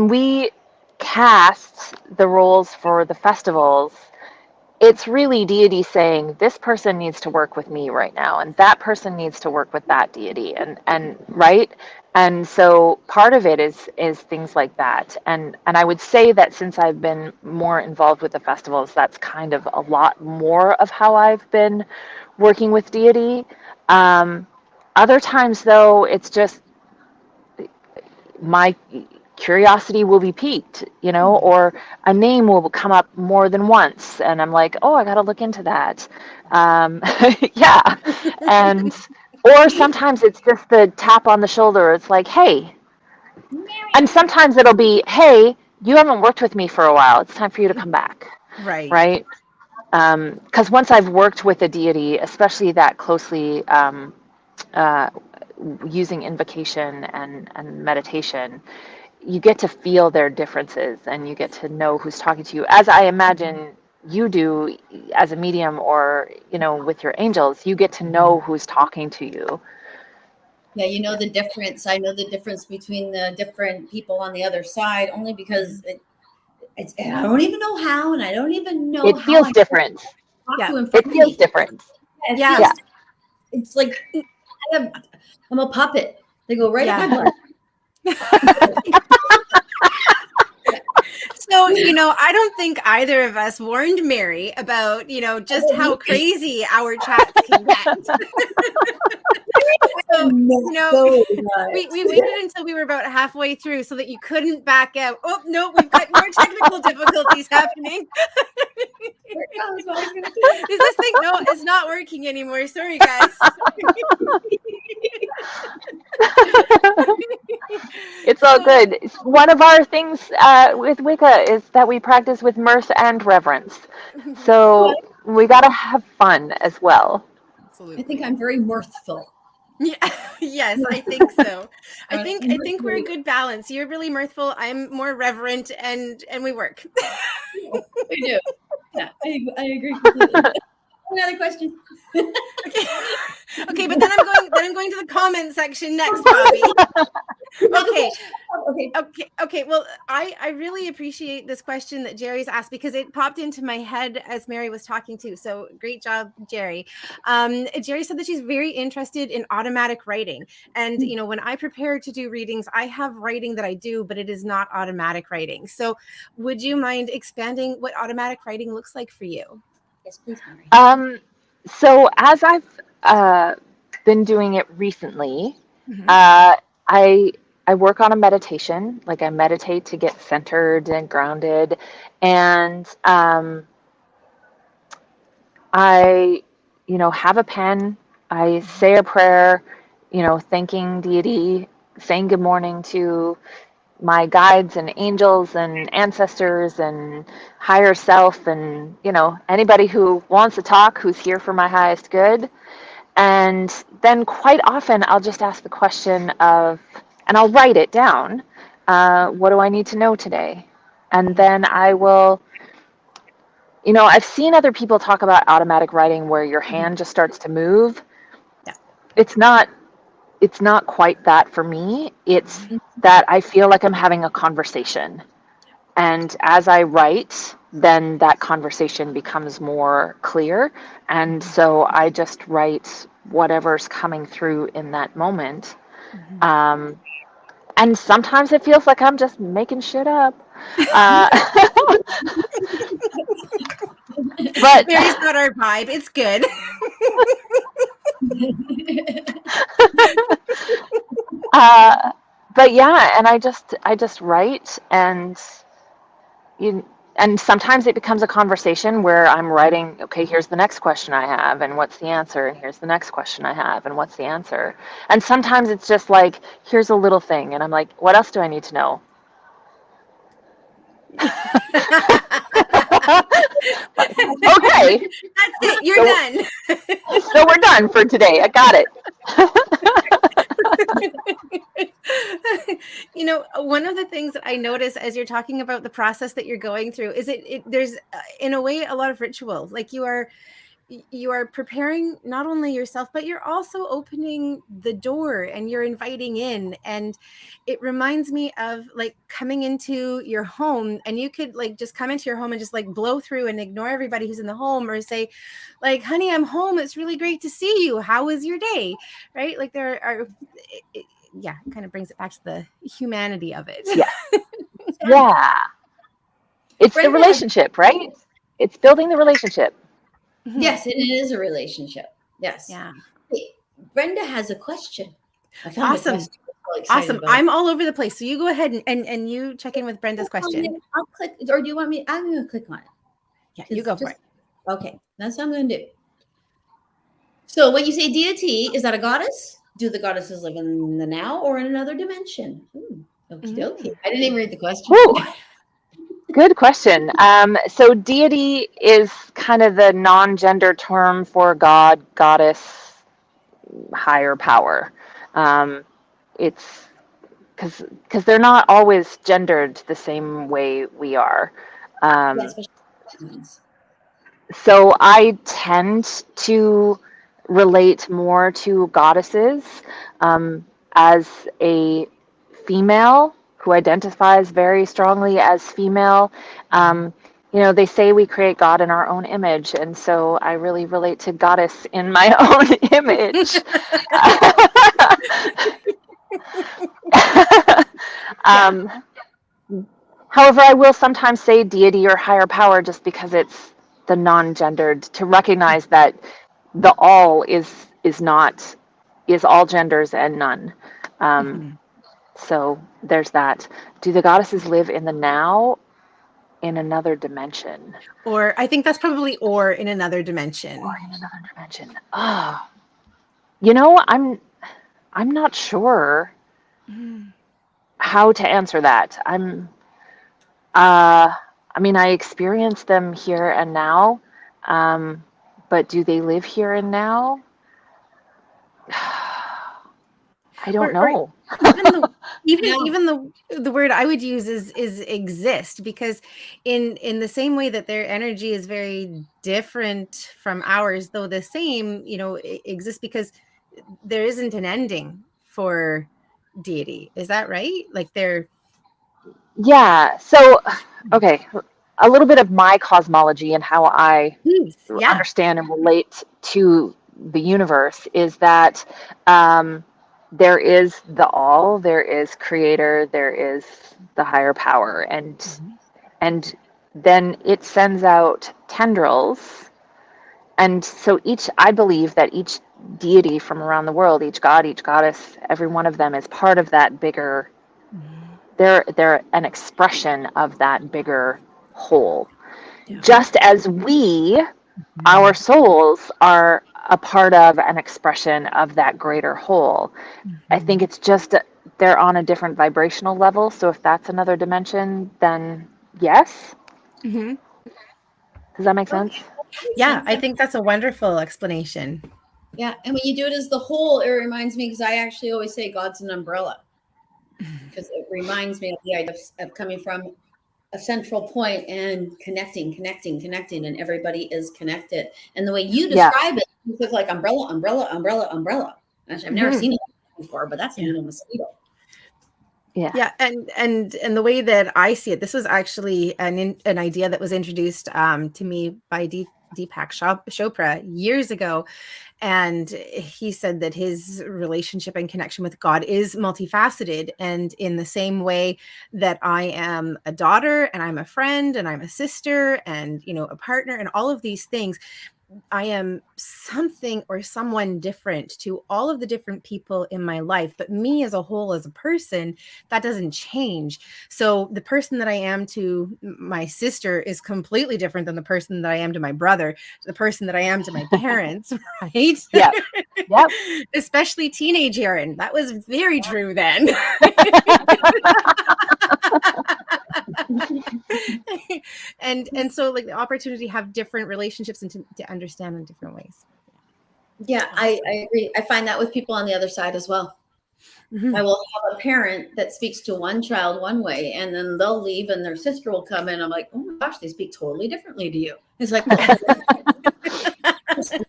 Speaker 2: we cast the roles for the festivals, it's really deity saying this person needs to work with me right now, and that person needs to work with that deity, and right. And so part of it is things like that. And I would say that since I've been more involved with the festivals, that's kind of a lot more of how I've been working with deity. Other times, though, it's just my curiosity will be piqued, you know, or a name will come up more than once, and I'm like, oh, I got to look into that. Yeah. And or sometimes it's just the tap on the shoulder. It's like, hey. And sometimes it'll be, hey, you haven't worked with me for a while. It's time for you to come back.
Speaker 1: Right.
Speaker 2: Right. Because once I've worked with a deity, especially that closely, using invocation and meditation, you get to feel their differences, and you get to know who's talking to you, as I imagine you do as a medium, or, you know, with your angels, you get to know who's talking to you.
Speaker 3: Yeah, you know the difference. I know the difference between the different people on the other side, only because it's I don't even know how, and I don't even know
Speaker 2: it
Speaker 3: how
Speaker 2: feels different.
Speaker 3: talk to him.
Speaker 2: It feels different.
Speaker 3: Yeah. It's like I'm a puppet. They go right up my butt.
Speaker 1: So, you know, I don't think either of us warned Mary about, you know, just how crazy our chats can get. So, you know, we waited until we were about halfway through so that you couldn't back out. Oh, no, we've got more technical difficulties happening. Is this thing? No, it's not working anymore. Sorry, guys.
Speaker 2: It's all good. One of our things with Wicca is that we practice with mirth and reverence. So we got to have fun as well.
Speaker 1: Absolutely.
Speaker 3: I think I'm very mirthful.
Speaker 1: Yeah, yes, I think so. I think we're a good balance. You're really mirthful. I'm more reverent, and we work.
Speaker 3: We do. Yeah, I agree completely. Another question.
Speaker 1: Okay. Okay, but then I'm going to the comment section next, Bobbi. Okay. Okay. Well, I really appreciate this question that Jerry's asked because it popped into my head as Mary was talking too. So great job, Jerry. Jerry said that she's very interested in automatic writing. And, you know, when I prepare to do readings, I have writing that I do, but it is not automatic writing. So would you mind expanding what automatic writing looks like for you?
Speaker 3: Yes, please, Mary.
Speaker 2: So as I've been doing it recently,
Speaker 1: Mhm.
Speaker 2: I work on a meditation, like I meditate to get centered and grounded. And I, you know, have a pen, I say a prayer, you know, thanking deity, saying good morning to my guides and angels and ancestors and higher self and, you know, anybody who wants to talk, who's here for my highest good. And then quite often I'll just ask the question of, and I'll write it down. What do I need to know today? And then I will, you know, I've seen other people talk about automatic writing where your hand just starts to move.
Speaker 1: Yeah.
Speaker 2: It's not quite that for me. It's that I feel like I'm having a conversation. And as I write, then that conversation becomes more clear. And so I just write whatever's coming through in that moment. And sometimes it feels like I'm just making shit up. But
Speaker 1: Mary's not our vibe. It's good.
Speaker 2: But yeah, and I just write, and and sometimes it becomes a conversation where I'm writing, okay, here's the next question I have, and what's the answer, and here's the next question I have, and what's the answer. And sometimes it's just like, here's a little thing, and I'm like, what else do I need to know? Okay.
Speaker 1: That's it. You're done.
Speaker 2: So we're done for today. I got it.
Speaker 1: You know, one of the things that I notice as you're talking about the process that you're going through is there's in a way a lot of ritual. Like you are preparing not only yourself, but you're also opening the door and you're inviting in. And it reminds me of like coming into your home, and you could like just come into your home and just like blow through and ignore everybody who's in the home, or say like, honey, I'm home. It's really great to see you. How was your day? Right? Like there are, it kind of brings it back to the humanity of it.
Speaker 2: Yeah. Yeah. It's the relationship, right? It's building the relationship.
Speaker 3: Yes, it is a relationship. Yes.
Speaker 1: Yeah.
Speaker 3: Hey, Brenda has a question. I
Speaker 1: found awesome. Awesome. I'm all over the place. So you go ahead and you check in with Brenda's question.
Speaker 3: I'll click, or do you want me? I'm going to click on it.
Speaker 1: Yeah, you go for it.
Speaker 3: Okay, that's what I'm going to do. So when you say deity, is that a goddess? Do the goddesses live in the now or in another dimension? Okie dokie. I didn't even read the question.
Speaker 2: Good question. So deity is kind of the non-gender term for God, goddess, higher power. It's because they're not always gendered the same way we are. So I tend to relate more to goddesses as a female who identifies very strongly as female. You know, they say we create God in our own image, and so I really relate to goddess in my own image. However, I will sometimes say deity or higher power just because it's the non-gendered, to recognize that the all is all genders and none. So there's that. Do the goddesses live in the now, in another dimension?
Speaker 1: Or I think that's probably or in another dimension.
Speaker 2: Or in another dimension. Oh, you know, I'm not sure how to answer that. I mean, I experience them here and now, but do they live here and now? I don't know.
Speaker 1: even the word I would use is exist, because in the same way that their energy is very different from ours, though the same, exists, because there isn't an ending for deity. Is that right? Like they're
Speaker 2: Yeah. So, okay, a little bit of my cosmology and how I
Speaker 1: yeah.
Speaker 2: understand and relate to the universe is that there is the all, there is creator, there is the higher power, and then it sends out tendrils. And so I believe that each deity from around the world, each god, each goddess, every one of them is part of that bigger, they're an expression of that bigger whole. Just as our souls are a part of an expression of that greater whole. I think it's just they're on a different vibrational level. So if that's another dimension, then yes.
Speaker 1: Mm-hmm.
Speaker 2: Does that make sense?
Speaker 1: Yeah, I think that's a wonderful explanation.
Speaker 3: Yeah, and when you do it as the whole, it reminds me, because I actually always say God's an umbrella, because it reminds me of the idea of coming from a central point and connecting, and everybody is connected. And the way you describe it, you look like umbrella. Actually, I've never seen it before, but that's a little mosquito.
Speaker 1: Yeah, and the way that I see it, this was actually an idea that was introduced to me by Deepak Chopra years ago. And he said that his relationship and connection with God is multifaceted. And in the same way that I am a daughter and I'm a friend and I'm a sister and, a partner and all of these things, I am something or someone different to all of the different people in my life, but me as a whole, as a person, that doesn't change. So the person that I am to my sister is completely different than the person that I am to my brother, the person that I am to my parents, right?
Speaker 2: Yeah. Yep.
Speaker 1: Especially teenage Erin. That was very true then. and so like the opportunity to have different relationships and to understand in different ways.
Speaker 3: Yeah, I agree. I find that with people on the other side as well. Mm-hmm. I will have a parent that speaks to one child one way, and then they'll leave and their sister will come in. I'm like, oh my gosh, they speak totally differently to you. It's like, it's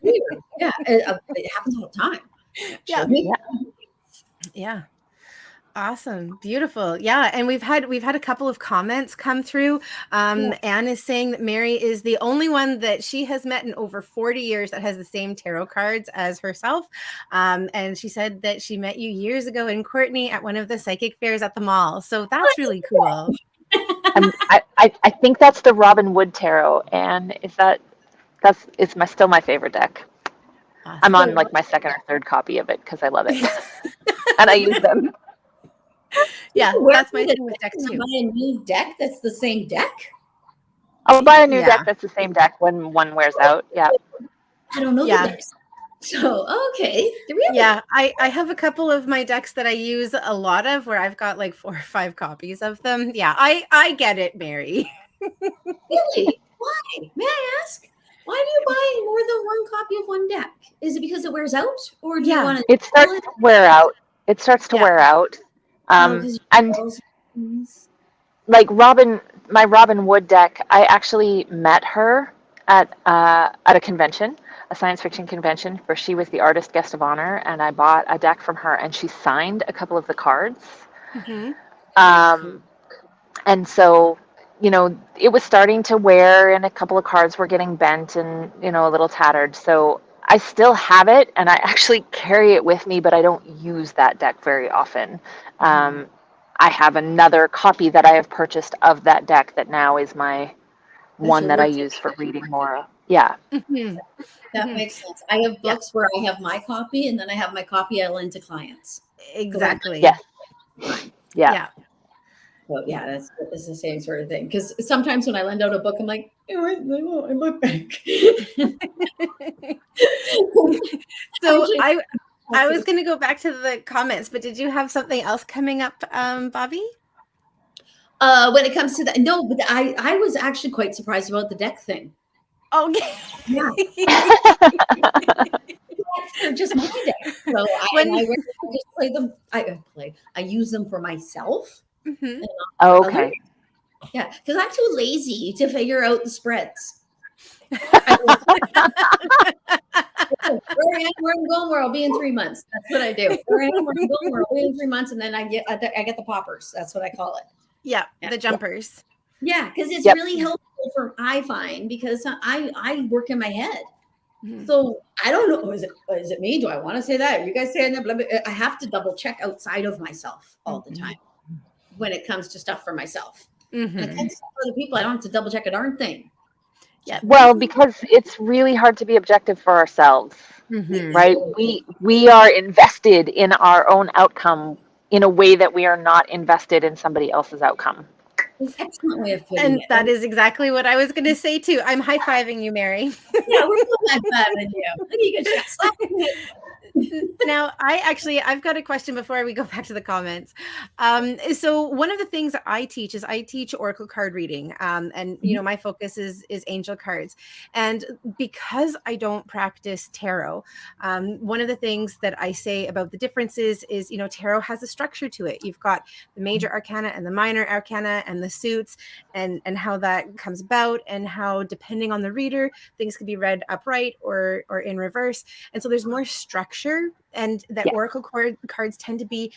Speaker 3: weird. Yeah, it happens all the time.
Speaker 1: Yeah. Awesome. Beautiful. Yeah. And we've had a couple of comments come through. Anne is saying that Mary is the only one that she has met in over 40 years that has the same tarot cards as herself. And she said that she met you years ago in Courtney at one of the psychic fairs at the mall. So that's really cool.
Speaker 2: I think that's the Robin Wood Tarot. And it's still my favorite deck. Awesome. I'm on like my second or third copy of it because I love it. And I use them.
Speaker 1: Yeah, that's my thing with deck too.
Speaker 3: Buy a new deck that's the same deck?
Speaker 2: I'll buy a new deck that's the same deck when one wears out. Yeah.
Speaker 3: I don't know the decks. So, okay.
Speaker 1: I have a couple of my decks that I use a lot of where I've got like 4 or 5 copies of them. Yeah, I get it, Mary.
Speaker 3: Really? Why? May I ask? Why do you buy more than one copy of one deck? Is it because it wears out? Or do you want to...
Speaker 2: It starts to wear out. It starts to wear out. And like my Robin Wood deck, I actually met her at a convention, a science fiction convention, where she was the artist guest of honor, and I bought a deck from her, and she signed a couple of the cards. Mm-hmm. And so, it was starting to wear, and a couple of cards were getting bent and, a little tattered. So I still have it, and I actually carry it with me, but I don't use that deck very often. I have another copy that I have purchased of that deck that now is my one that I use for reading more. Yeah.
Speaker 3: Mm-hmm. That makes sense. I have books where I have my copy, and then I have my copy I lend to clients.
Speaker 1: Exactly.
Speaker 2: Yes. Yeah.
Speaker 3: So it's the same sort of thing. Because sometimes when I lend out a book, I'm like, I want my book back.
Speaker 1: So I was going to go back to the comments, but did you have something else coming up, Bobbi?
Speaker 3: When it comes to that, no, but I was actually quite surprised about the deck thing.
Speaker 1: Okay.
Speaker 3: Yeah. They're just my decks. So I just play them. I use them for myself.
Speaker 1: Mm-hmm.
Speaker 3: And not for
Speaker 2: Okay.
Speaker 3: others. Yeah, because I'm too lazy to figure out the spreads. Where I am, where I'm going, where I'll be in 3 months. That's what I do. Where I am, where I'm going, where I'll be in 3 months, and then I get the poppers. That's what I call it.
Speaker 1: Yeah, the jumpers.
Speaker 3: Yeah, because it's really helpful I find, because I work in my head. Mm-hmm. So I don't know. Is it me? Do I want to say that? Are you guys saying that? Blah, blah, I have to double check outside of myself all the time when it comes to stuff for myself. Mm-hmm. When it comes to other people, I don't have to double check a darn thing.
Speaker 2: Yeah. Well, because it's really hard to be objective for ourselves, right? We are invested in our own outcome in a way that we are not invested in somebody else's outcome.
Speaker 3: Excellent way of putting
Speaker 1: and
Speaker 3: it.
Speaker 1: That is exactly what I was going to say too. I'm high-fiving you, Mary.
Speaker 3: Yeah, we're both high-fiving you. You can slap me.
Speaker 1: Now, I've got a question before we go back to the comments. So one of the things that I teach Oracle card reading. And, you know, my focus is angel cards. And because I don't practice tarot, one of the things that I say about the differences is, you know, tarot has a structure to it. You've got the major arcana and the minor arcana and the suits and how that comes about, and how, depending on the reader, things can be read upright or in reverse. And so there's more structure, and that Oracle cards tend to be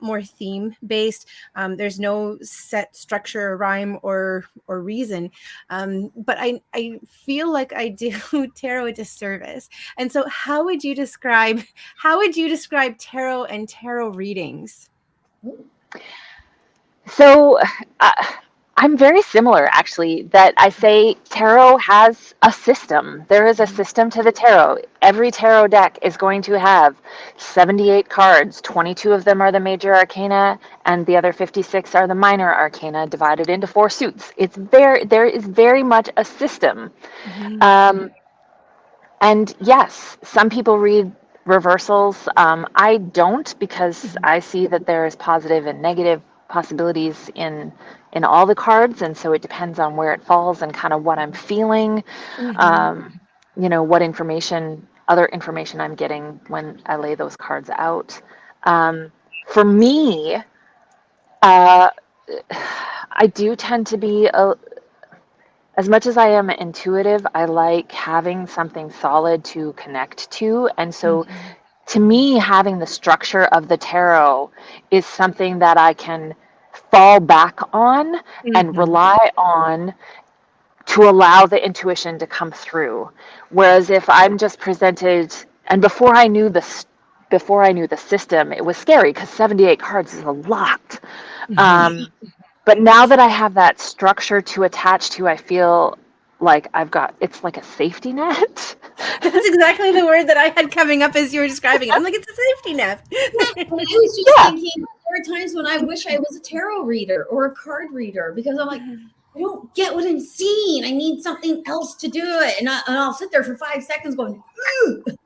Speaker 1: more theme based. There's no set structure, rhyme, or reason. But I feel like I do tarot a disservice. And so how would you describe tarot and tarot readings?
Speaker 2: So I'm very similar, actually, that I say tarot has a system. There is a system to the tarot. Every tarot deck is going to have 78 cards. 22 of them are the major arcana, and the other 56 are the minor arcana, divided into 4 suits. There is very much a system. And yes, some people read reversals. I don't, because I see that there is positive and negative possibilities in all the cards, and so it depends on where it falls and kind of what I'm feeling, you know, what other information I'm getting when I lay those cards out. For me, I do tend to be as much as I am intuitive, I like having something solid to connect to, and so to me, having the structure of the tarot is something that I can fall back on and rely on to allow the intuition to come through. Whereas if I'm just presented, and before I knew the system, it was scary because 78 cards is a lot. But now that I have that structure to attach to, I feel like it's like a safety net.
Speaker 1: That's exactly the word that I had coming up as you were describing it. I'm like, it's a safety net.
Speaker 3: I was just thinking, there are times when I wish I was a tarot reader or a card reader, because I'm like, I don't get what I'm seeing. I need something else to do it. And I'll sit there for 5 seconds going, the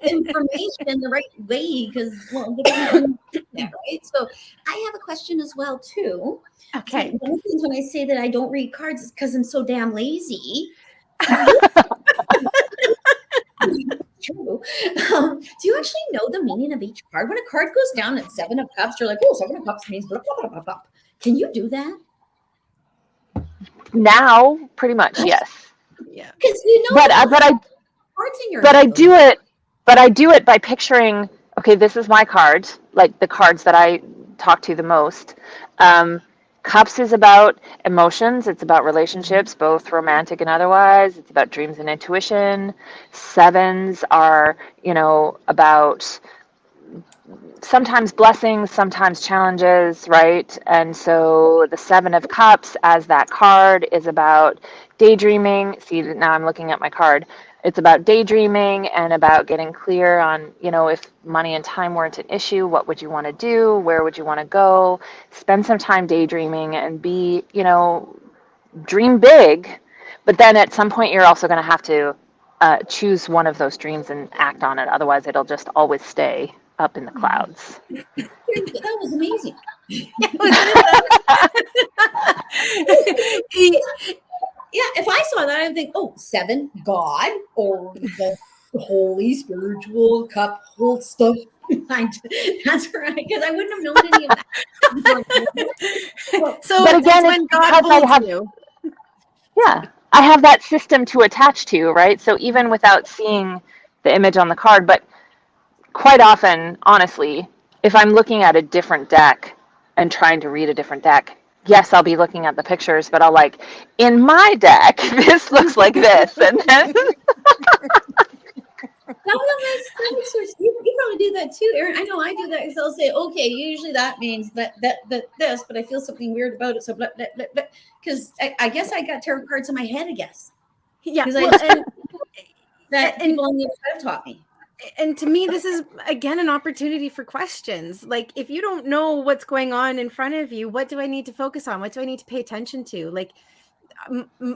Speaker 3: information the right way, because right. So I have a question as well too.
Speaker 1: Okay.
Speaker 3: One of the things when I say that I don't read cards is because I'm so damn lazy. True. Do you actually know the meaning of each card? When a card goes down at 7 of Cups, you're like, oh, 7 of Cups means blah, blah, blah, blah. Can you do that?
Speaker 2: Now, pretty much, yes.
Speaker 3: Yeah. Because you know,
Speaker 2: I do it by picturing, okay, this is my card, like the cards that I talk to the most. Cups is about emotions. It's about relationships, both romantic and otherwise. It's about dreams and intuition. Sevens are, you know, about sometimes blessings, sometimes challenges, right? And so the 7 of Cups as that card is about daydreaming. See, now I'm looking at my card. It's about daydreaming and about getting clear on, you know, if money and time weren't an issue, what would you want to do? Where would you want to go? Spend some time daydreaming and be, you know, dream big. But then at some point, you're also going to have to choose one of those dreams and act on it. Otherwise, it'll just always stay up in the clouds.
Speaker 3: That was amazing. Yeah, if I saw that, I would think, oh, 7, God, or the holy spiritual cup hold stuff. That's right, because I wouldn't have known any of that.
Speaker 1: So
Speaker 2: But
Speaker 1: it's
Speaker 2: again,
Speaker 1: when
Speaker 2: it's
Speaker 1: God
Speaker 2: because I
Speaker 1: holds
Speaker 2: have,
Speaker 1: you.
Speaker 2: yeah, I have that system to attach to, right? So even without seeing the image on the card, but quite often, honestly, if I'm looking at a different deck and trying to read a different deck, yes, I'll be looking at the pictures, but I'll like, in my deck, this looks like this. And then
Speaker 3: That makes sense. You probably do that too, Erin. I know I do that because I'll say, okay, usually that means that this, but I feel something weird about it. So blah, blah, blah, blah. Because I guess I got tarot cards in my head, I guess.
Speaker 1: Yeah.
Speaker 3: Because
Speaker 1: Well,
Speaker 3: that people on the other side have taught me.
Speaker 1: and to me, this is again an opportunity for questions. Like, if you don't know what's going on in front of you, what do I need to focus on? What do I need to pay attention to? Like,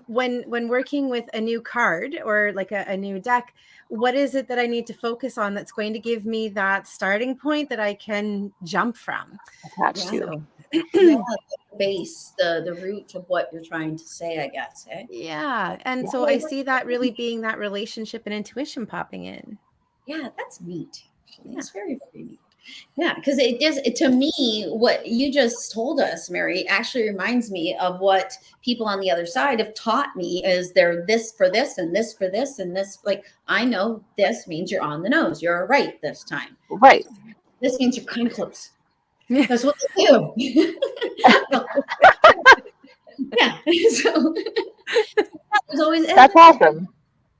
Speaker 1: when working with a new card or like a new deck, what is it that I need to focus on that's going to give me that starting point that I can jump from?
Speaker 2: attached to.
Speaker 1: So,
Speaker 3: Yeah, the base, the root of what you're trying to say, I guess. Eh?
Speaker 1: yeah. And so I see that really being that relationship and intuition popping in.
Speaker 3: Yeah, that's neat. It's very, very neat. Yeah, because it does. To me, what you just told us, Mary, actually reminds me of what people on the other side have taught me. Is there this for this and this for this and this? Like, I know this means you're on the nose. You're right this time.
Speaker 2: Right.
Speaker 3: This means you're kind of close. That's what they do. Yeah. So there's always
Speaker 2: That's awesome.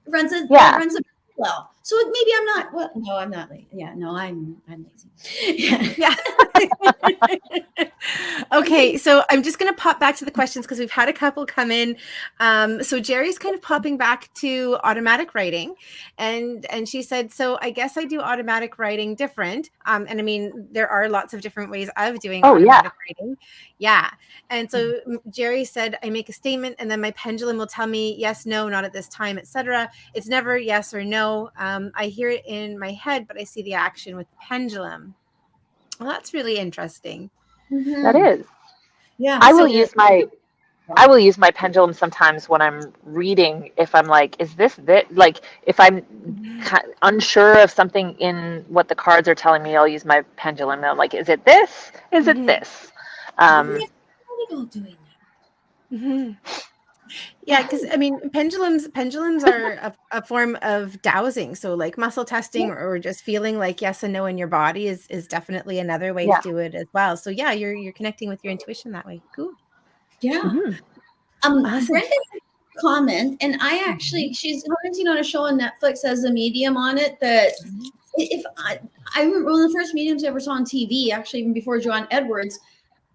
Speaker 3: runs a
Speaker 2: Yeah.
Speaker 3: runs a well. So maybe I'm not. Well, no, I'm not lazy. Yeah, no, I'm lazy.
Speaker 1: Yeah. Okay, so I'm just going to pop back to the questions because we've had a couple come in. So Jerry's kind of popping back to automatic writing, and she said, so I guess I do automatic writing different. And I mean, there are lots of different ways of doing automatic writing. Yeah. And so Jerry said, I make a statement and then my pendulum will tell me yes, no, not at this time, etc. It's never yes or no. I hear it in my head, but I see the action with the pendulum. Well, that's really interesting.
Speaker 3: Mm-hmm.
Speaker 2: That is.
Speaker 3: Yeah.
Speaker 2: I will use my pendulum sometimes when I'm reading. If I'm like, is this like if I'm unsure of something in what the cards are telling me, I'll use my pendulum. And I'm like, is it this? Is it this?
Speaker 1: Yeah, because I mean, pendulums are a form of dowsing. So like muscle testing or just feeling like yes and no in your body is definitely another way to do it as well. So yeah, you're connecting with your intuition that way. Cool.
Speaker 3: Yeah.
Speaker 1: Awesome.
Speaker 3: Brenda comment, and I actually she's commenting on a show on Netflix as a medium on it that if I remember one of the first mediums I ever saw on TV, actually even before Joanne Edwards,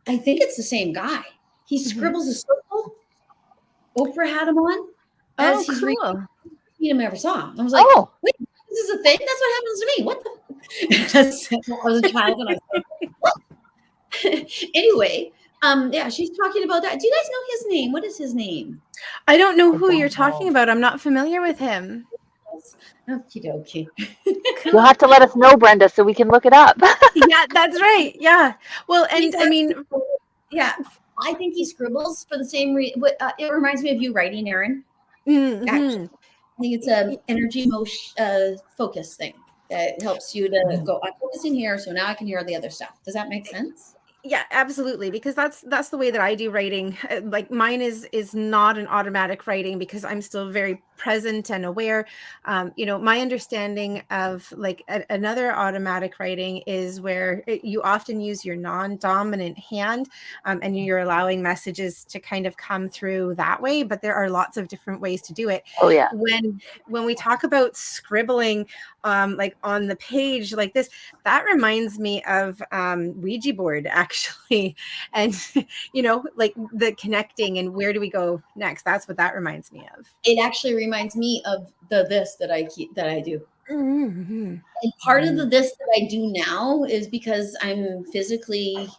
Speaker 3: I think it's the same guy. He scribbles a circle. Oprah had him on as he's reading medium I ever saw. I was like, wait, this is a thing? That's what happens to me. What the I was a child and I was like, what? Anyway, yeah, she's talking about that. Do you guys know his name? What is his name?
Speaker 1: I don't know who you're talking about. I'm not familiar with him.
Speaker 3: Okie dokie.
Speaker 2: You'll have to let us know, Brenda, so we can look it up.
Speaker 1: Yeah, that's right. Yeah. Well, and I mean,
Speaker 3: yeah, I think he scribbles for the same reason. It reminds me of you writing, Erin.
Speaker 1: Mm-hmm.
Speaker 3: Actually, I think it's an energy motion focus thing that helps you to go, I'm focusing here, so now I can hear the other stuff. Does that make sense?
Speaker 1: Yeah, absolutely. Because that's the way that I do writing. Like mine is not an automatic writing because I'm still very present and aware. You know, my understanding of like another automatic writing is where you often use your non-dominant hand and you're allowing messages to kind of come through that way. But there are lots of different ways to do it.
Speaker 2: Oh yeah.
Speaker 1: When we talk about scribbling like on the page like this, that reminds me of Ouija board actually, and you know, like the connecting and where do we go next. That's what that reminds me of.
Speaker 3: It actually reminds me of this that I do.
Speaker 1: Mm-hmm.
Speaker 3: And part of this that I do now is because I'm physically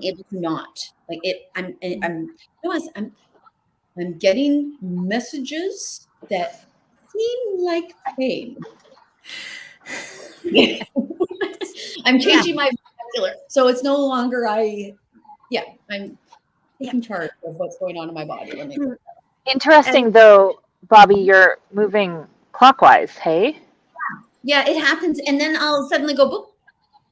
Speaker 3: able to not like it. I'm getting messages that seem like pain. I'm changing my vocabulary, so it's no longer I'm taking charge of what's going on in my body. When they
Speaker 2: Interesting though, Bobbi, you're moving clockwise, hey?
Speaker 3: Yeah, it happens. And then I'll suddenly go, boop,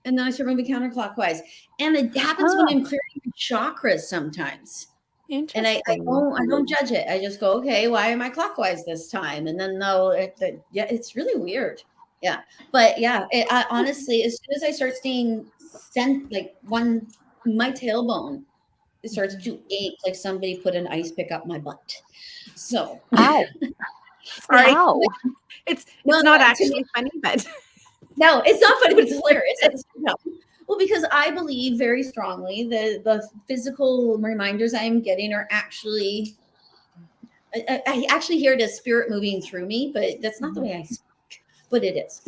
Speaker 3: and then I start moving counterclockwise. And it happens when I'm clearing chakras sometimes. And I don't judge it. I just go, okay, why am I clockwise this time? And then it's really weird. Yeah. But yeah, I honestly, as soon as I start seeing like my tailbone, it starts to ache like somebody put an ice pick up my butt. So
Speaker 2: ow.
Speaker 1: Sorry.
Speaker 2: Ow.
Speaker 1: It's not actually funny, but
Speaker 3: no, it's not funny, but it's hilarious. Well, because I believe very strongly the physical reminders I'm getting are actually, I actually hear it as spirit moving through me, but that's not the way I speak, but it is.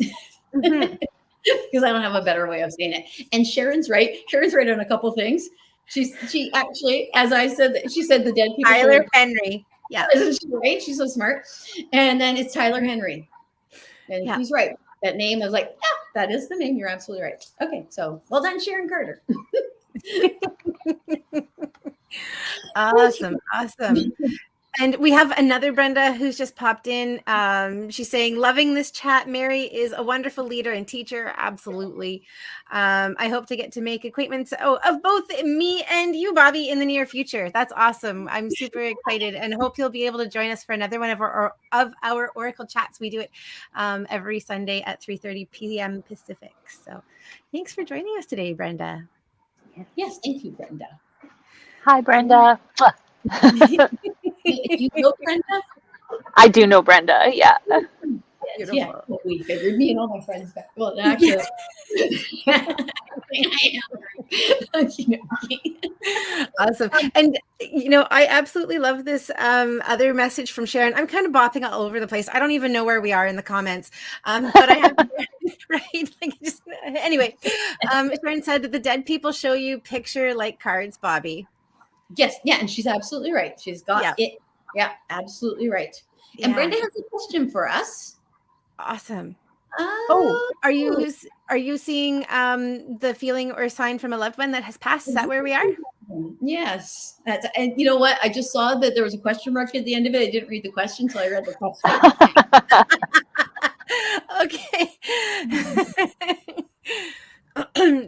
Speaker 3: Because I don't have a better way of saying it. And Sharon's right. Sharon's right on a couple things. She actually, as I said, she said the dead people.
Speaker 1: Tyler Henry. Yeah.
Speaker 3: Isn't she right? She's so smart. And then it's Tyler Henry. And he's right. That name, I was like, yeah, that is the name. You're absolutely right. Okay, so well done, Sharon Carter.
Speaker 1: Awesome. And we have another Brenda who's just popped in. She's saying, loving this chat. Mary is a wonderful leader and teacher. Absolutely. I hope to get to make acquaintance of both me and you, Bobbi, in the near future. That's awesome. I'm super excited and hope you'll be able to join us for another one of our Oracle chats. We do it every Sunday at 3:30 p.m. Pacific. So thanks for joining us today, Brenda.
Speaker 3: Yes, thank you, Brenda.
Speaker 2: Hi, Brenda.
Speaker 3: You know Brenda?
Speaker 2: I do know Brenda, yeah.
Speaker 3: Yeah, we figured me and all my friends back. Well, actually,
Speaker 1: awesome. And I absolutely love this other message from Sharon. I'm kind of bopping all over the place. I don't even know where we are in the comments, but I have right. Anyway, Sharon said that the dead people show you picture like cards, Bobbi.
Speaker 3: Yes, yeah, and she's absolutely right. She's got it. Yeah, absolutely right. And Brenda has a question for us.
Speaker 1: Awesome. Are you seeing the feeling or sign from a loved one that has passed? Is that where we are?
Speaker 3: Yes. And you know what? I just saw that there was a question mark at the end of it. I didn't read the question, so I read the question.
Speaker 1: Okay.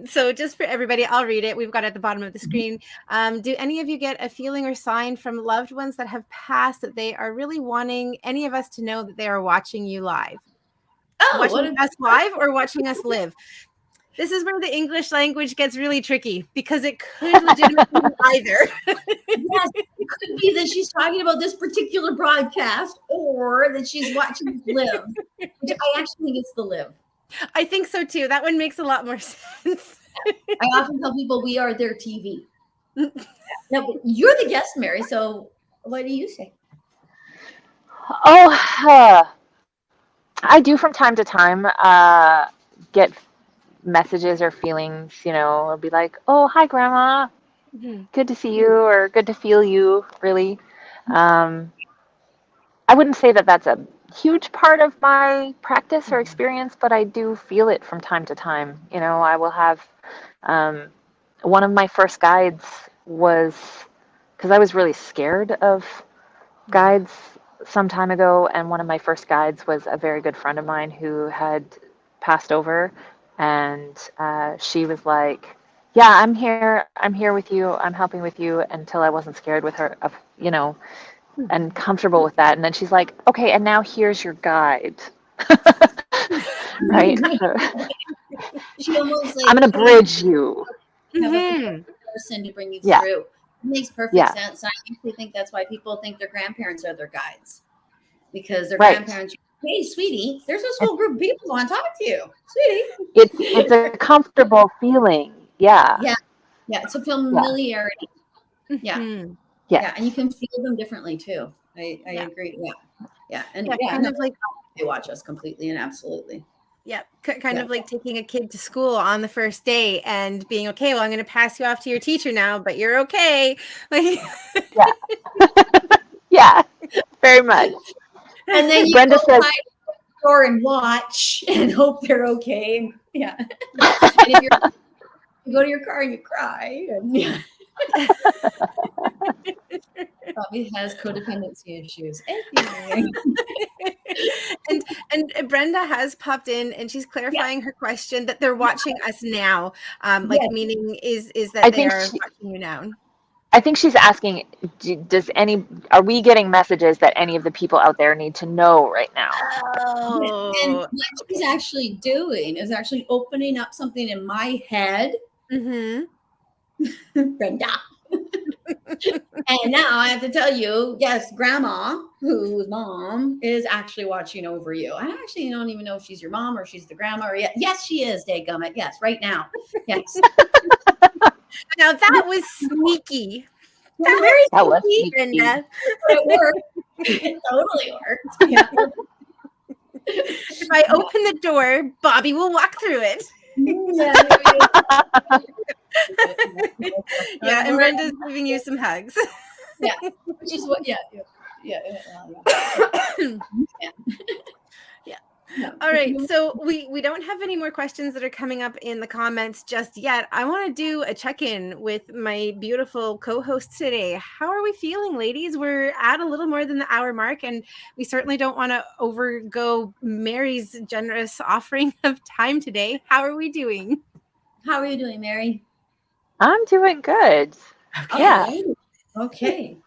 Speaker 1: So just for everybody, I'll read it. We've got it at the bottom of the screen. Do any of you get a feeling or sign from loved ones that have passed that they are really wanting any of us to know that they are watching you live? Watching us live or watching us live? This is where the English language gets really tricky because it could legitimately be either.
Speaker 3: Yes, it could be that she's talking about this particular broadcast or that she's watching live. Which I actually think it's the live.
Speaker 1: I think so too. That one makes a lot more sense.
Speaker 3: I often tell people we are their TV. Now, you're the guest, Mary, so what do you say?
Speaker 2: I do from time to time get messages or feelings, I'll be like, oh, hi, Grandma. Mm-hmm. Good to see you, or good to feel you, really. I wouldn't say that that's a huge part of my practice or experience, but I do feel it from time to time. I will have one of my first guides was, because I was really scared of guides some time ago, and one of my first guides was a very good friend of mine who had passed over, and she was like, yeah, I'm here with you, I'm helping with you, until I wasn't scared with her of and comfortable with that. And then she's like, okay, and now here's your guide. Right?
Speaker 3: She almost like,
Speaker 2: I'm going to bridge you.
Speaker 3: Have a person to bring you through. It makes perfect sense. I usually think that's why people think their grandparents are their guides. Because their grandparents, hey, sweetie, there's this whole group of people who want to talk to you. Sweetie.
Speaker 2: It's a comfortable feeling. Yeah.
Speaker 3: Yeah. Yeah. It's a familiarity. Yeah. Mm-hmm. Yeah, and you can feel them differently too. I agree. Yeah. And kind of like they watch us completely and absolutely.
Speaker 1: Yeah, kind of like taking a kid to school on the first day and being okay. Well, I'm going to pass you off to your teacher now, but you're okay. Like,
Speaker 3: yeah, very much. And then you Brenda says, the door and watch and hope they're okay. Yeah. And if you go to your car and you cry. And, Bobbi has codependency issues.
Speaker 1: and Brenda has popped in, and she's clarifying her question that they're watching us now. Like,
Speaker 3: Yes.
Speaker 1: meaning is
Speaker 2: I
Speaker 1: that they
Speaker 2: think
Speaker 1: are
Speaker 2: she-
Speaker 1: watching you now.
Speaker 2: I think she's asking, are we getting messages that any of the people out there need to know right now?
Speaker 3: And
Speaker 1: Oh.
Speaker 3: what she's actually doing is actually opening up something in my head, Brenda. And now I have to tell you, yes, Grandma, whose mom is actually watching over you. I actually don't even know if she's your mom or she's the grandma. Or yes, she is. Dadgummit. Yes, right now. Yes.
Speaker 1: Now that was sneaky.
Speaker 3: That
Speaker 2: was
Speaker 1: sneaky,
Speaker 2: sneaky.
Speaker 1: Brenda.
Speaker 3: But it worked. It totally worked. Yeah.
Speaker 1: If I open the door, Bobbi will walk through it. Yeah, and Brenda's giving you some hugs.
Speaker 3: Yeah, which is what. Yeah.
Speaker 1: Yeah. All right, so we don't have any more questions that are coming up in the comments just yet. I want to do a check-in with my beautiful co-hosts today. How are we feeling, ladies? We're at a little more than the hour mark, and we certainly don't want to overgo Mary's generous offering of time today. How are we doing?
Speaker 3: How are you doing, Mary?
Speaker 2: I'm doing good.
Speaker 1: Okay.
Speaker 2: Yeah.
Speaker 3: Okay.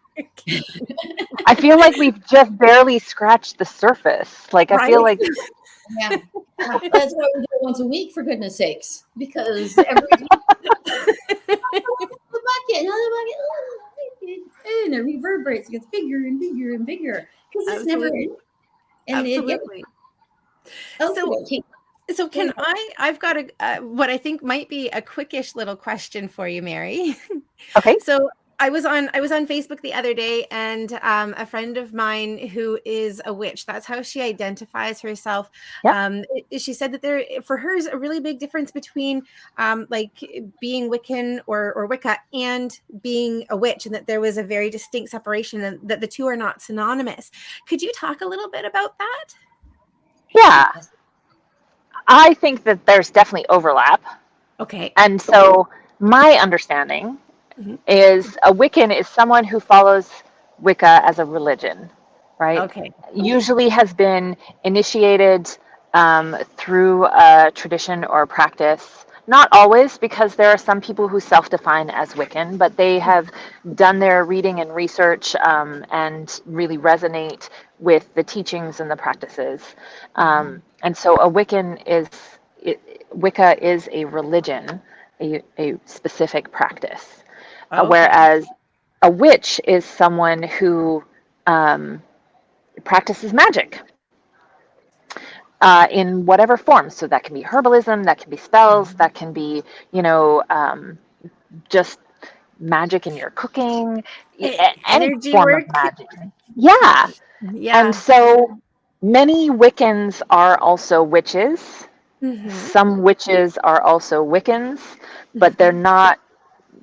Speaker 2: I feel like we've just barely scratched the surface. Like, I feel like
Speaker 3: Yeah. That's why we do it once a week, for goodness sakes. Because every bucket, another bucket, and it reverberates. It gets bigger and bigger and bigger. Because it's
Speaker 1: Absolutely.
Speaker 3: never. And
Speaker 1: Absolutely.
Speaker 3: Okay.
Speaker 1: So can I've got what I think might be a quickish little question for you, Mary.
Speaker 2: Okay.
Speaker 1: So I was on Facebook the other day, and a friend of mine who is a witch, that's how she identifies herself.
Speaker 2: Yep.
Speaker 1: She said that there, for her, is a really big difference between like being Wiccan or Wicca and being a witch, and that there was a very distinct separation, and that the two are not synonymous. Could you talk a little bit about that?
Speaker 2: Yeah. I think that there's definitely overlap.
Speaker 1: Okay.
Speaker 2: And so my understanding is a Wiccan is someone who follows Wicca as a religion, right?
Speaker 1: Okay.
Speaker 2: Usually has been initiated through a tradition or a practice. Not always, because there are some people who self-define as Wiccan, but they have done their reading and research and really resonate with the teachings and the practices. And so a Wiccan Wicca is a religion, a specific practice. Whereas a witch is someone who practices magic in whatever form. So that can be herbalism, that can be spells, that can be, just magic in your cooking,
Speaker 1: Energy
Speaker 2: form
Speaker 1: work.
Speaker 2: of magic. Yeah.
Speaker 1: Yeah.
Speaker 2: And so many Wiccans are also witches. Some witches are also Wiccans, but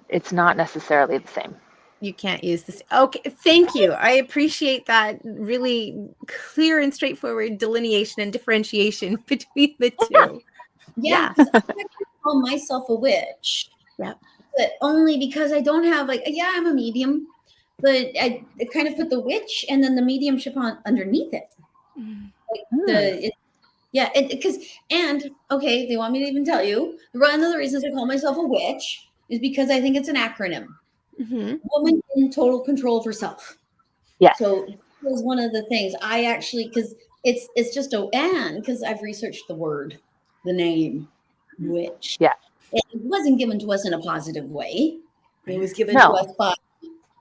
Speaker 2: it's not necessarily the same.
Speaker 1: You can't use this. Okay, thank you. I appreciate that really clear and straightforward delineation and differentiation between the two.
Speaker 3: Yeah, because I actually call myself a witch.
Speaker 1: Yeah.
Speaker 3: But only because I don't have I'm a medium, but I kind of put the witch and then the mediumship on underneath it. They want me to even tell you, one of the reasons I call myself a witch is because I think it's an acronym. Woman in total control of herself.
Speaker 2: Yeah.
Speaker 3: So it was one of the things I actually, because it's just because I've researched the name witch.
Speaker 2: Yeah.
Speaker 3: It wasn't given to us in a positive way. It was given to us by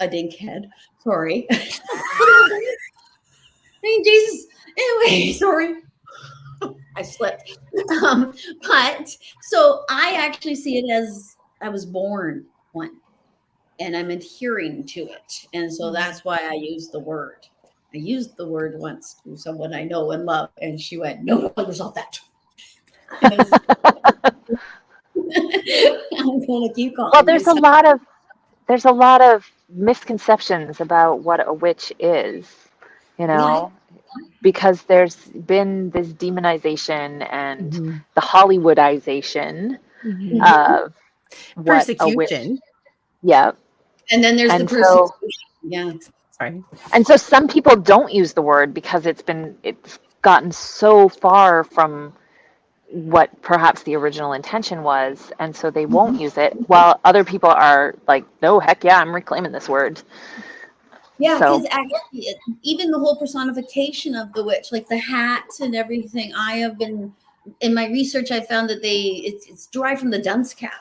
Speaker 3: a dinkhead. Sorry. I mean, Jesus. Anyway, sorry. I slipped. But so I actually see it as I was born one, and I'm adhering to it. And so that's why I use the word. I used the word once to someone I know and love, and she went, "No, resolve that." I'm gonna keep calling.
Speaker 2: Well, there's a lot of misconceptions about what a witch is, because there's been this demonization and the Hollywoodization of what
Speaker 1: persecution.
Speaker 2: A witch. Yeah.
Speaker 3: And then there's the persecution. Yeah.
Speaker 1: Sorry.
Speaker 2: And so some people don't use the word because it's gotten so far from what perhaps the original intention was, and so they won't use it, while other people are like, no, heck yeah, I'm reclaiming this word.
Speaker 3: Yeah,
Speaker 2: So
Speaker 3: because actually, even the whole personification of the witch, like the hats and everything, I have been, in my research, I found that it's derived from the dunce cap.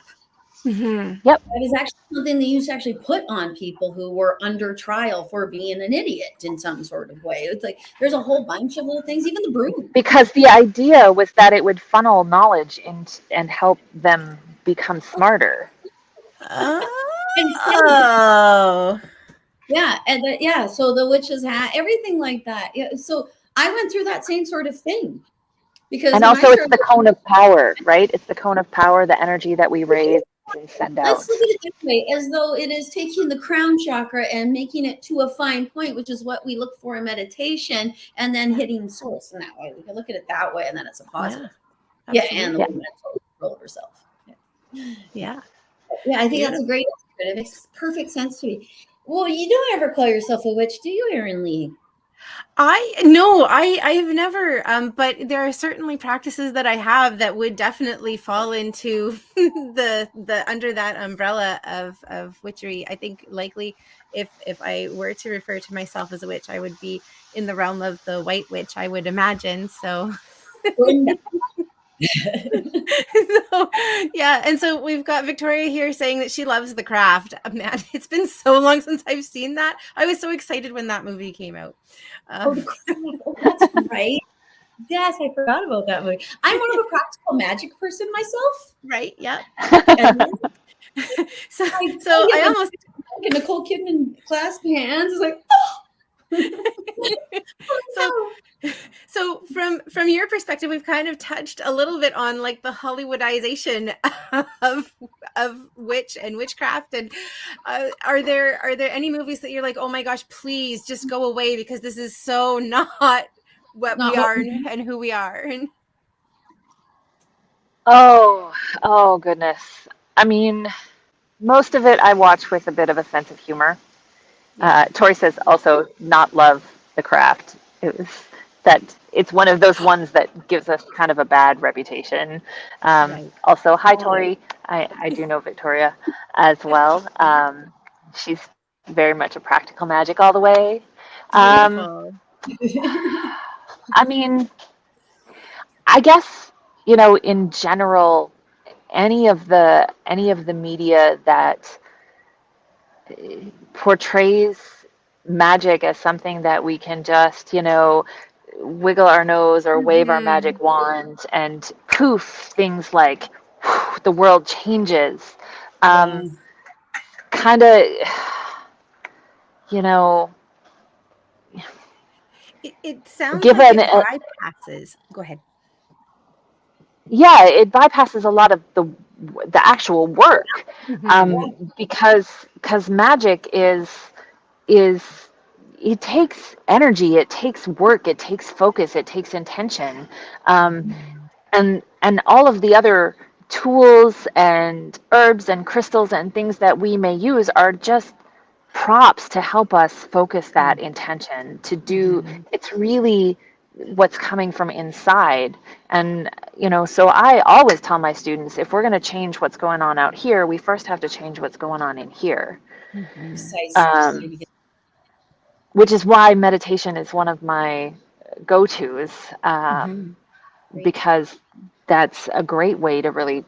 Speaker 1: Mm-hmm.
Speaker 2: Yep.
Speaker 3: That is actually something they used to actually put on people who were under trial for being an idiot in some sort of way. It's like there's a whole bunch of little things, even the broom.
Speaker 2: Because the idea was that it would funnel knowledge and help them become smarter.
Speaker 1: Oh.
Speaker 3: Yeah, and so the witch's hat, everything like that. Yeah, so I went through that same sort of thing. Because
Speaker 2: and also it's the cone of power, right? It's the cone of power, the energy that we raise and send out.
Speaker 3: Let's look at it this way, as though it is taking the crown chakra and making it to a fine point, which is what we look for in meditation, and then hitting source in that way. We can look at it that way, and then it's a positive. Yeah, and the mental control of herself.
Speaker 1: Yeah,
Speaker 3: I think that's a great answer. It makes perfect sense to me. Well, you don't ever call yourself a witch, do you, Erin Lee?
Speaker 1: I've never, but there are certainly practices that I have that would definitely fall into the under that umbrella of witchery. I think likely if I were to refer to myself as a witch, I would be in the realm of the white witch, I would imagine. So so yeah, and so we've got Victoria here saying that she loves the craft. Man, it's been so long since I've seen that. I was so excited when that movie came out.
Speaker 3: That's right. Yes, I forgot about that movie. I'm more of a practical magic person myself.
Speaker 1: Right. Yeah. so
Speaker 3: I
Speaker 1: almost
Speaker 3: Nicole Kidman clasped hands. It's like,
Speaker 1: So from your perspective, we've kind of touched a little bit on like the Hollywoodization of witch and witchcraft. And are there any movies that you're like, oh my gosh, please just go away because this is so not what we are and who we are?
Speaker 2: Oh goodness. I mean, most of it I watch with a bit of a sense of humor. Tori says also not love the craft. It's one of those ones that gives us kind of a bad reputation. Also, hi Tori. I do know Victoria as well. She's very much a practical magic all the way. I mean, I guess, in general, any of the media that portrays magic as something that we can just, wiggle our nose or wave our magic wand and poof, things like whew, the world changes. Kind of,
Speaker 1: it sounds like it bypasses. Go ahead.
Speaker 2: Yeah, it bypasses a lot of the actual work, because magic is it takes energy, it takes work, it takes focus, it takes intention, and all of the other tools and herbs and crystals and things that we may use are just props to help us focus that intention to do. It's really what's coming from inside. And so I always tell my students, if we're going to change what's going on out here, we first have to change what's going on in here. Which is why meditation is one of my go-tos, because that's a great way to really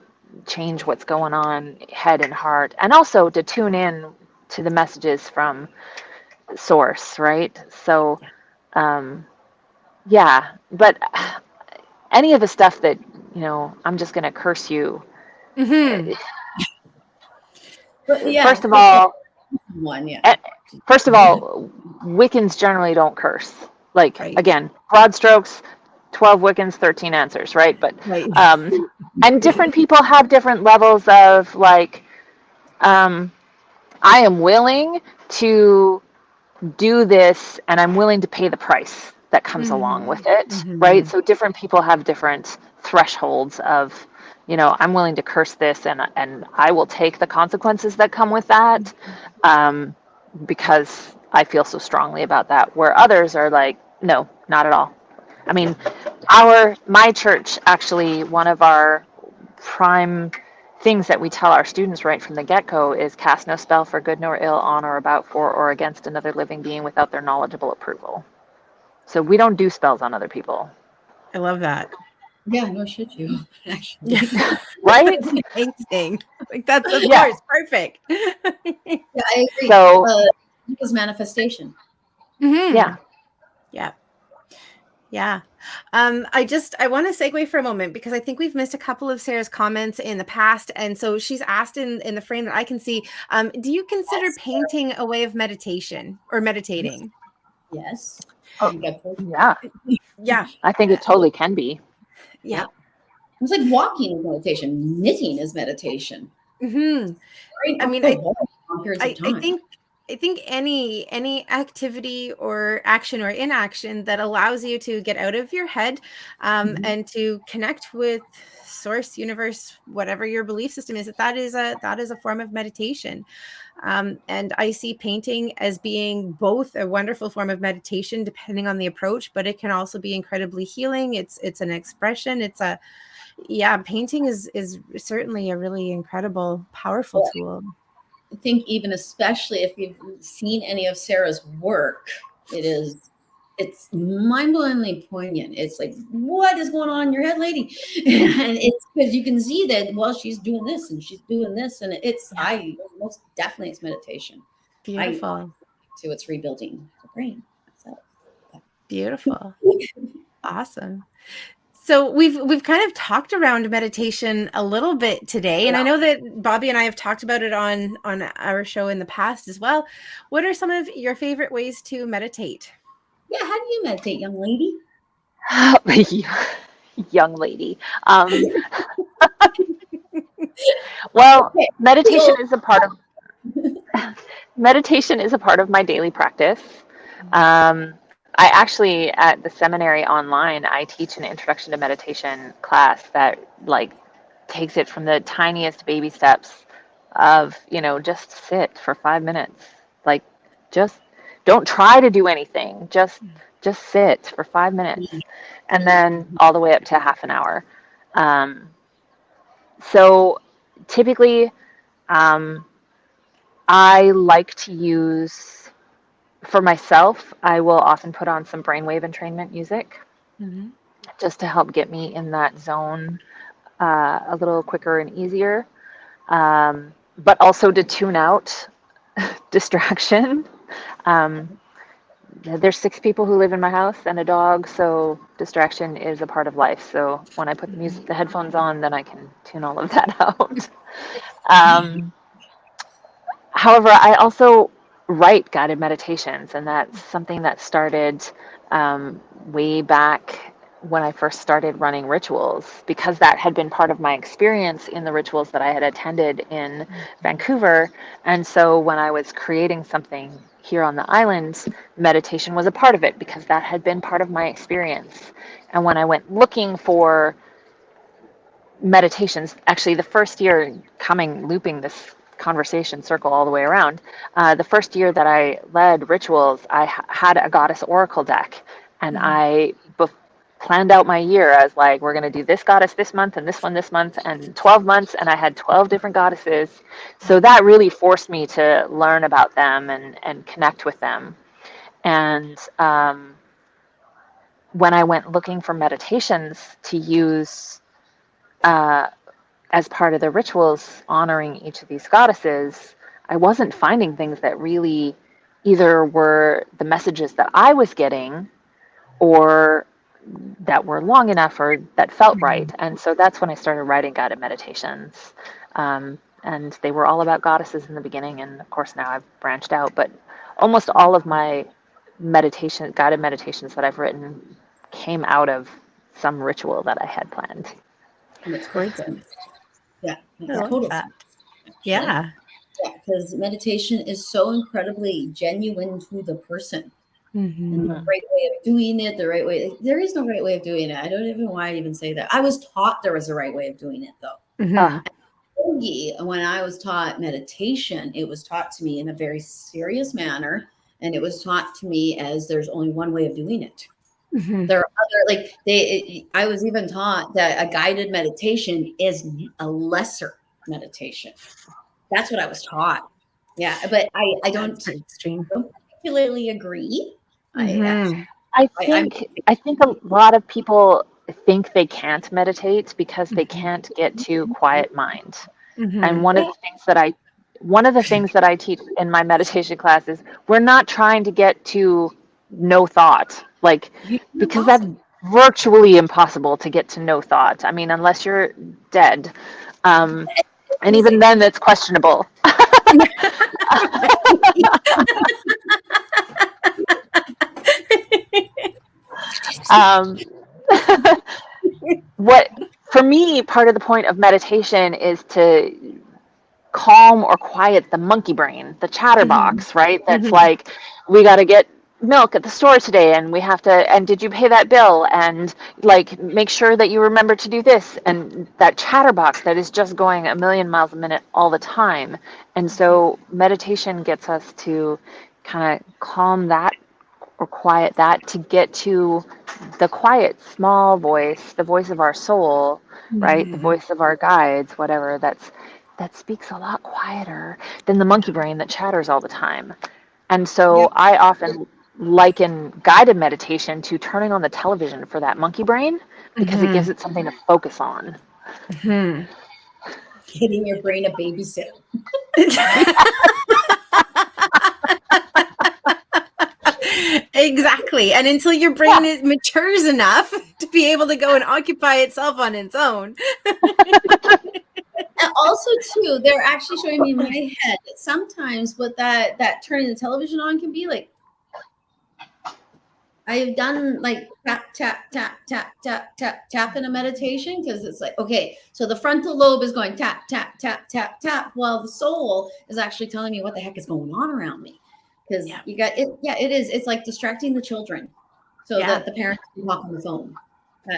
Speaker 2: change what's going on head and heart, and also to tune in to the messages from source, right? So but any of the stuff that I'm just going to curse you, first of all, Wiccans generally don't curse. Again, broad strokes, 12 Wiccans, 13 answers, right? But and different people have different levels of I am willing to do this and I'm willing to pay the price that comes along with it, right? So different people have different thresholds of, I'm willing to curse this and I will take the consequences that come with that, because I feel so strongly about that, where others are like, no, not at all. I mean, my church, actually, one of our prime things that we tell our students right from the get-go is cast no spell for good nor ill on or about for or against another living being without their knowledgeable approval. So we don't do spells on other people.
Speaker 1: I love that.
Speaker 3: Yeah, no shit, you actually.
Speaker 2: Right?
Speaker 1: Amazing. Like that's of
Speaker 2: Yeah.
Speaker 1: course perfect.
Speaker 3: Yeah, I agree.
Speaker 2: So
Speaker 3: Because manifestation.
Speaker 2: yeah.
Speaker 1: Yeah. Yeah. I want to segue for a moment because I think we've missed a couple of Sarah's comments in the past. And so she's asked in the frame that I can see, do you consider painting a way of meditation or meditating?
Speaker 3: Yes.
Speaker 2: Oh, yeah.
Speaker 1: Yeah.
Speaker 2: I think it totally can be.
Speaker 1: Yeah.
Speaker 3: It's like walking is meditation. Knitting is meditation.
Speaker 1: Mm-hmm.
Speaker 3: Right?
Speaker 1: I mean, I think any activity or action or inaction that allows you to get out of your head and to connect with source, universe, whatever your belief system is, that is a form of meditation. And I see painting as being both a wonderful form of meditation, depending on the approach, but it can also be incredibly healing. It's an expression. Painting is certainly a really incredible, powerful tool.
Speaker 3: I think even especially if you've seen any of Sarah's work, it's mind-blowingly poignant. It's like, what is going on in your head, lady? And it's because you can see that, well, she's doing this and she's doing this. And most definitely it's meditation.
Speaker 1: Beautiful.
Speaker 3: So it's rebuilding the brain. So.
Speaker 1: Beautiful. Awesome. So we've kind of talked around meditation a little bit today, and I know that Bobbi and I have talked about it on our show in the past as well. What are some of your favorite ways to meditate?
Speaker 3: Yeah, how do you meditate, young lady?
Speaker 2: Young lady. Well, meditation is a part of my daily practice. I actually, at the seminary online, I teach an introduction to meditation class that takes it from the tiniest baby steps of, just sit for 5 minutes. Just don't try to do anything. Just sit for 5 minutes, and then all the way up to half an hour. So typically, I like to use, for myself, I will often put on some brainwave entrainment music just to help get me in that zone a little quicker and easier, but also to tune out distraction. There's 6 people who live in my house and a dog, so distraction is a part of life. So when I put the headphones on, then I can tune all of that out. However, I also write guided meditations, and that's something that started way back when I first started running rituals, because that had been part of my experience in the rituals that I had attended in Vancouver. And so when I was creating something here on the island, meditation was a part of it because that had been part of my experience. And when I went looking for meditations, actually the first year, looping this conversation circle all the way around, the first year that I led rituals, I had a goddess oracle deck, and I planned out my year as like, we're going to do this goddess this month and this one this month and 12 months, and I had 12 different goddesses. So that really forced me to learn about them and connect with them. And when I went looking for meditations to use as part of the rituals honoring each of these goddesses, I wasn't finding things that really either were the messages that I was getting or that were long enough or that felt right. And so that's when I started writing guided meditations. And they were all about goddesses in the beginning, and of course now I've branched out, but almost all of my guided meditations that I've written came out of some ritual that I had planned.
Speaker 3: That's great. Yeah,
Speaker 1: makes total sense. Yeah.
Speaker 3: Yeah, because meditation is so incredibly genuine to the person. And the right way of doing it, the right way. There is no right way of doing it. I don't even know why I even say that. I was taught there was a right way of doing it, though. When I was taught meditation, it was taught to me in a very serious manner. And it was taught to me as there's only one way of doing it. There are other, I was even taught that a guided meditation is a lesser meditation. That's what I was taught. Yeah, but I don't particularly agree.
Speaker 2: I think a lot of people think they can't meditate because they can't get to quiet mind. And one of the things that I teach in my meditation class is we're not trying to get to no thought, because that's virtually impossible to get to no thought. I mean, unless you're dead. And even then that's questionable. What, for me, part of the point of meditation is to calm or quiet the monkey brain, the chatterbox, right? That's like, we got to get milk at the store today, and we have to, and did you pay that bill? And make sure that you remember to do this. And that chatterbox that is just going a million miles a minute all the time. And so meditation gets us to kind of calm that or quiet that, to get to the quiet, small voice, the voice of our soul, right? The voice of our guides, whatever, that speaks a lot quieter than the monkey brain that chatters all the time. And so I often liken guided meditation to turning on the television for that monkey brain, because it gives it something to focus on.
Speaker 3: Getting your brain a babysitter.
Speaker 1: Exactly. And until your brain matures enough to be able to go and occupy itself on its own.
Speaker 3: And also, too, they're actually showing me in my head that sometimes what that turning the television on can be like. I've done tap, tap, tap, tap, tap, tap, tap in a meditation, because it's like, okay, so the frontal lobe is going tap, tap, tap, tap, tap, while the soul is actually telling me what the heck is going on around me. Because you got it. Yeah, it is. It's like distracting the children so that the parents can talk on the phone.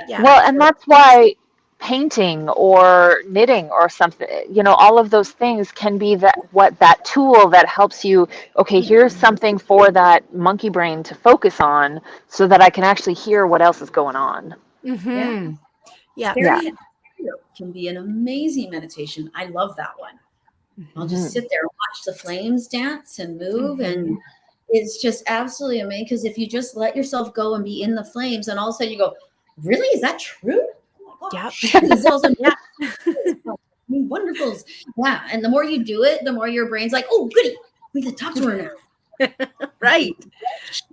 Speaker 2: Well, and that's why painting or knitting or something, all of those things can be that tool that helps you, okay, here's something for that monkey brain to focus on so that I can actually hear what else is going on.
Speaker 3: Can be an amazing meditation. I love that one. I'll just sit there and watch the flames dance and move, and it's just absolutely amazing, because if you just let yourself go and be in the flames, and all of a sudden you go, really, is that true? Wonderful. Yeah. And the more you do it, the more your brain's like, oh, goody, we can talk to her now.
Speaker 1: Right.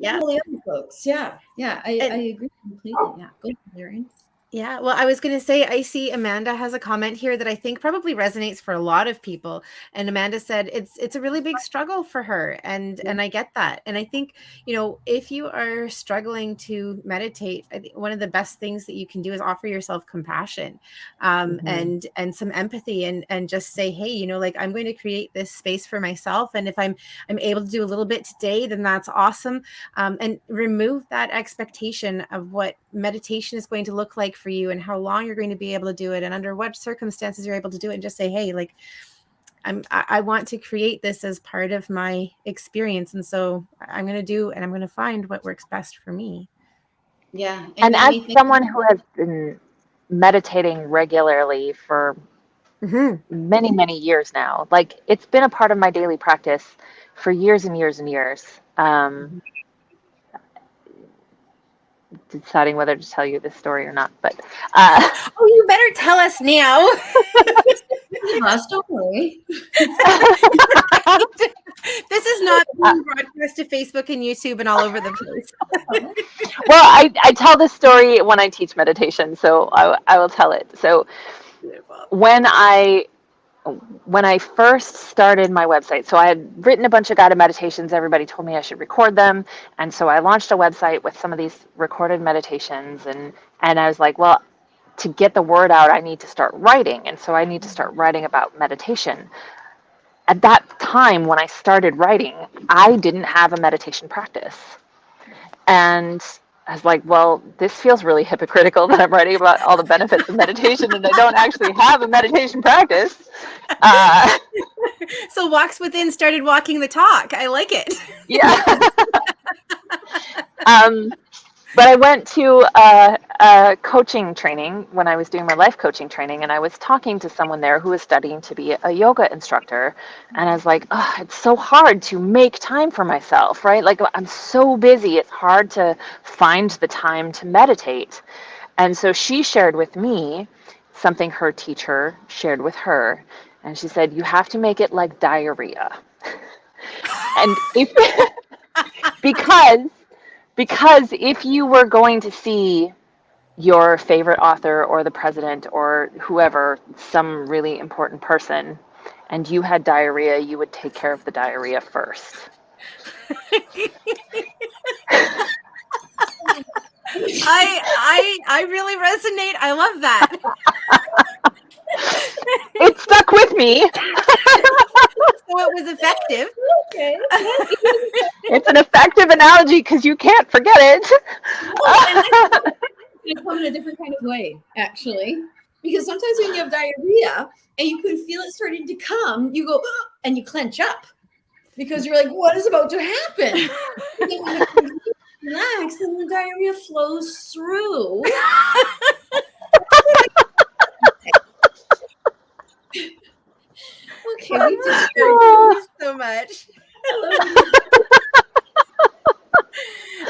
Speaker 3: All the other folks. I agree completely. Yeah. Go ahead, Erin.
Speaker 1: Yeah, well, I was going to say, I see Amanda has a comment here that I think probably resonates for a lot of people. And Amanda said it's a really big struggle for her. And I get that. And I think, if you are struggling to meditate, I think one of the best things that you can do is offer yourself compassion and some empathy, and just say, hey, I'm going to create this space for myself. And if I'm able to do a little bit today, then that's awesome. And remove that expectation of what meditation is going to look like for you and how long you're going to be able to do it and under what circumstances you're able to do it, and just say, hey, I want to create this as part of my experience, and so I'm going to do, and I'm going to find what works best for me.
Speaker 3: Yeah.
Speaker 2: And as someone who has been meditating regularly for many, many years now, it's been a part of my daily practice for years and years and years. Deciding whether to tell you this story or not, but
Speaker 1: you better tell us now.
Speaker 3: Don't worry.
Speaker 1: This is not being broadcast to Facebook and YouTube and all over the place.
Speaker 2: Well, I tell this story when I teach meditation, so I will tell it. So when I first started my website, so I had written a bunch of guided meditations. Everybody told me I should record them. And so I launched a website with some of these recorded meditations. And I was like, well, to get the word out, I need to start writing. And so I need to start writing about meditation. At that time, when I started writing, I didn't have a meditation practice. And I was like, well, this feels really hypocritical that I'm writing about all the benefits of meditation and I don't actually have a meditation practice.
Speaker 1: So Walks Within started walking the talk. I like it.
Speaker 2: Yeah. But I went to a coaching training when I was doing my life coaching training, and I was talking to someone there who was studying to be a yoga instructor. And I was like, oh, it's so hard to make time for myself, right? Like, I'm so busy. It's hard to find the time to meditate. And so she shared with me something her teacher shared with her. And she said, you have to make it like diarrhea. And if because if you were going to see your favorite author or the president or whoever, some really important person, and you had diarrhea, you would take care of the diarrhea first.
Speaker 1: I really resonate. I love that.
Speaker 2: It stuck with me.
Speaker 1: So it was effective.
Speaker 3: Okay.
Speaker 2: It's an effective analogy because you can't forget it.
Speaker 3: It come in a different kind of way, actually, because sometimes when you have diarrhea and you can feel it starting to come, you go and you clench up because you're like, what is about to happen? And then when you relax, and the diarrhea flows through. Okay, we just
Speaker 1: Thank you so much.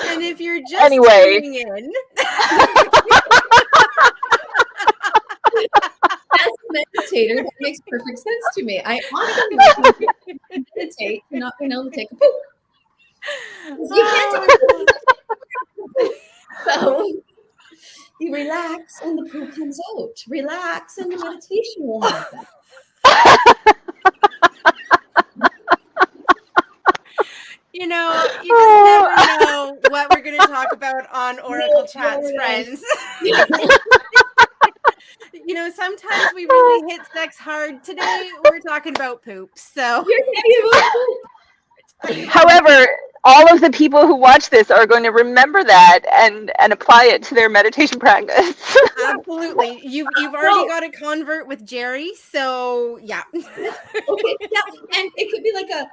Speaker 1: And if you're just tuning in,
Speaker 3: as a meditator, that makes perfect sense to me. I often meditate to not being able to take a poop. You can't take a poop. So you relax and the poop comes out. Relax and the meditation will happen.
Speaker 1: You just never know what we're going to talk about on Oracle Chats, friends. Sometimes we really hit sex hard. Today, we're talking about poop. So,
Speaker 2: however, all of the people who watch this are going to remember that and apply it to their meditation practice.
Speaker 1: Absolutely. You've already got a convert with Jerry, so yeah.
Speaker 3: Okay, yeah, and it could be like a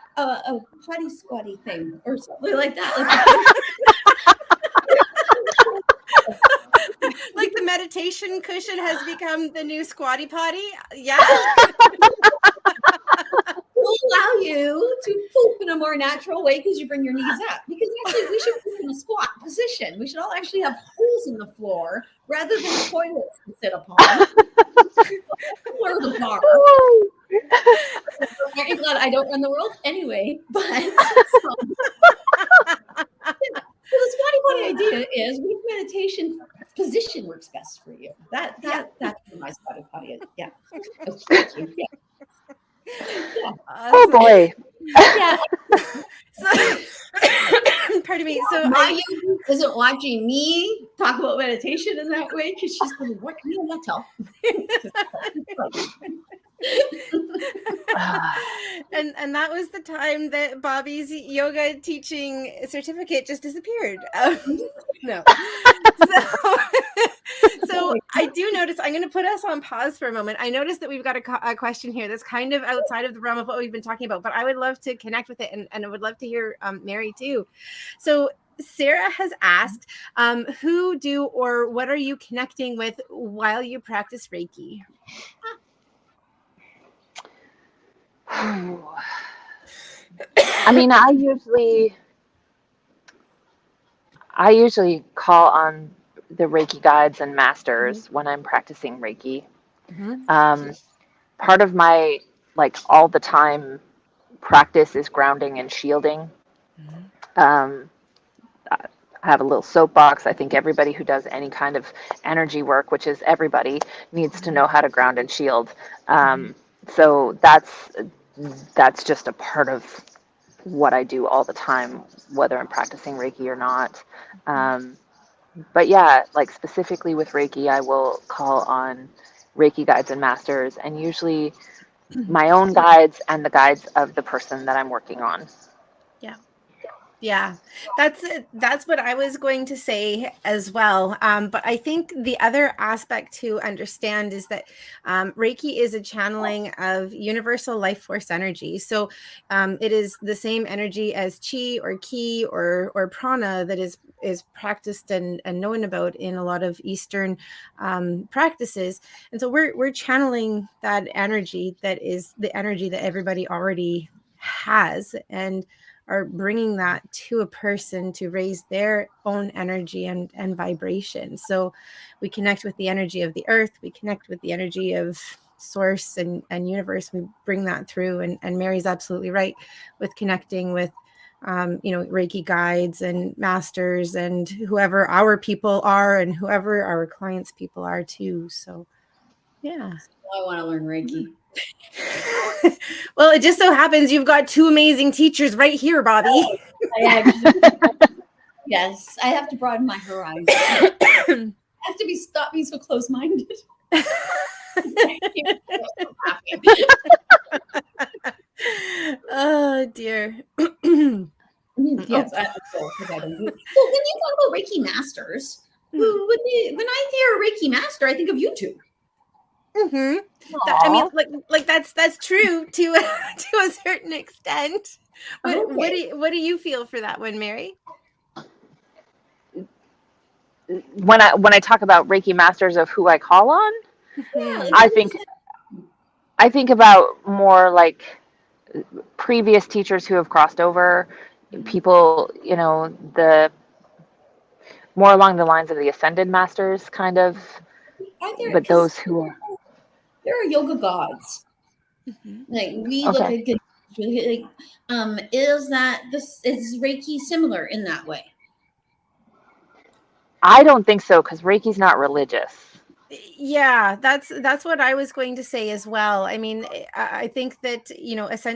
Speaker 3: potty squatty thing or something like that.
Speaker 1: Like the meditation cushion has become the new squatty potty. Yeah.
Speaker 3: Will allow you to poop in a more natural way because you bring your knees up. Because actually, we should poop in a squat position. We should all actually have holes in the floor rather than toilets to sit upon. Or the bar. I'm very glad I don't run the world anyway. But the squatty potty idea is which meditation position works best for you. That's my squatty potty. Yeah. Yeah.
Speaker 2: Oh boy.
Speaker 3: Yeah.
Speaker 1: Pardon me. So
Speaker 3: my YouTube isn't watching me talk about meditation in that way because she's going, what can you not tell?
Speaker 1: And that was the time that Bobbi's yoga teaching certificate just disappeared. No. So I do notice, I'm going to put us on pause for a moment. I noticed that we've got a question here that's kind of outside of the realm of what we've been talking about, but I would love to connect with it, and I would love to hear Mary too. So Sarah has asked, who do or what are you connecting with while you practice Reiki?
Speaker 2: I mean, I usually call on the Reiki guides and masters when I'm practicing Reiki. Part of my all the time practice is grounding and shielding. I have a little soapbox. I think everybody who does any kind of energy work, which is everybody, needs to know how to ground and shield. So that's just a part of what I do all the time, whether I'm practicing Reiki or not. But yeah, specifically with Reiki, I will call on Reiki guides and masters, and usually my own guides and the guides of the person that I'm working on.
Speaker 1: Yeah, that's what I was going to say as well. But I think the other aspect to understand is that Reiki is a channeling of universal life force energy. So it is the same energy as chi or ki or prana that is practiced and known about in a lot of Eastern practices. And so we're channeling that energy that is the energy that everybody already has, and are bringing that to a person to raise their own energy and vibration. So we connect with the energy of the earth, we connect with the energy of source and universe. We bring that through. And Mary's absolutely right with connecting with Reiki guides and masters and whoever our people are and whoever our clients' people are too. So yeah.
Speaker 3: I want to learn Reiki.
Speaker 1: Well, it just so happens you've got two amazing teachers right here, Bobbi.
Speaker 3: Yes, I have to broaden my horizons. I have to stop being so close-minded.
Speaker 1: Oh dear.
Speaker 3: Yes, I feel I don't do it. Well, when you talk about Reiki masters, when I hear Reiki master, I think of you two.
Speaker 1: Mm-hmm. I mean, like that's true to to a certain extent. What do you feel for that one, Mary?
Speaker 2: When I talk about Reiki masters of who I call on,
Speaker 3: Yeah,
Speaker 2: I think about more like previous teachers who have crossed over, people, the more along the lines of the ascended masters, kind of, but those who are.
Speaker 3: There are yoga gods. Like we look at good. Is Reiki similar in that way?
Speaker 2: I don't think so, because Reiki's not religious.
Speaker 1: Yeah, that's what I was going to say as well. I mean, I think that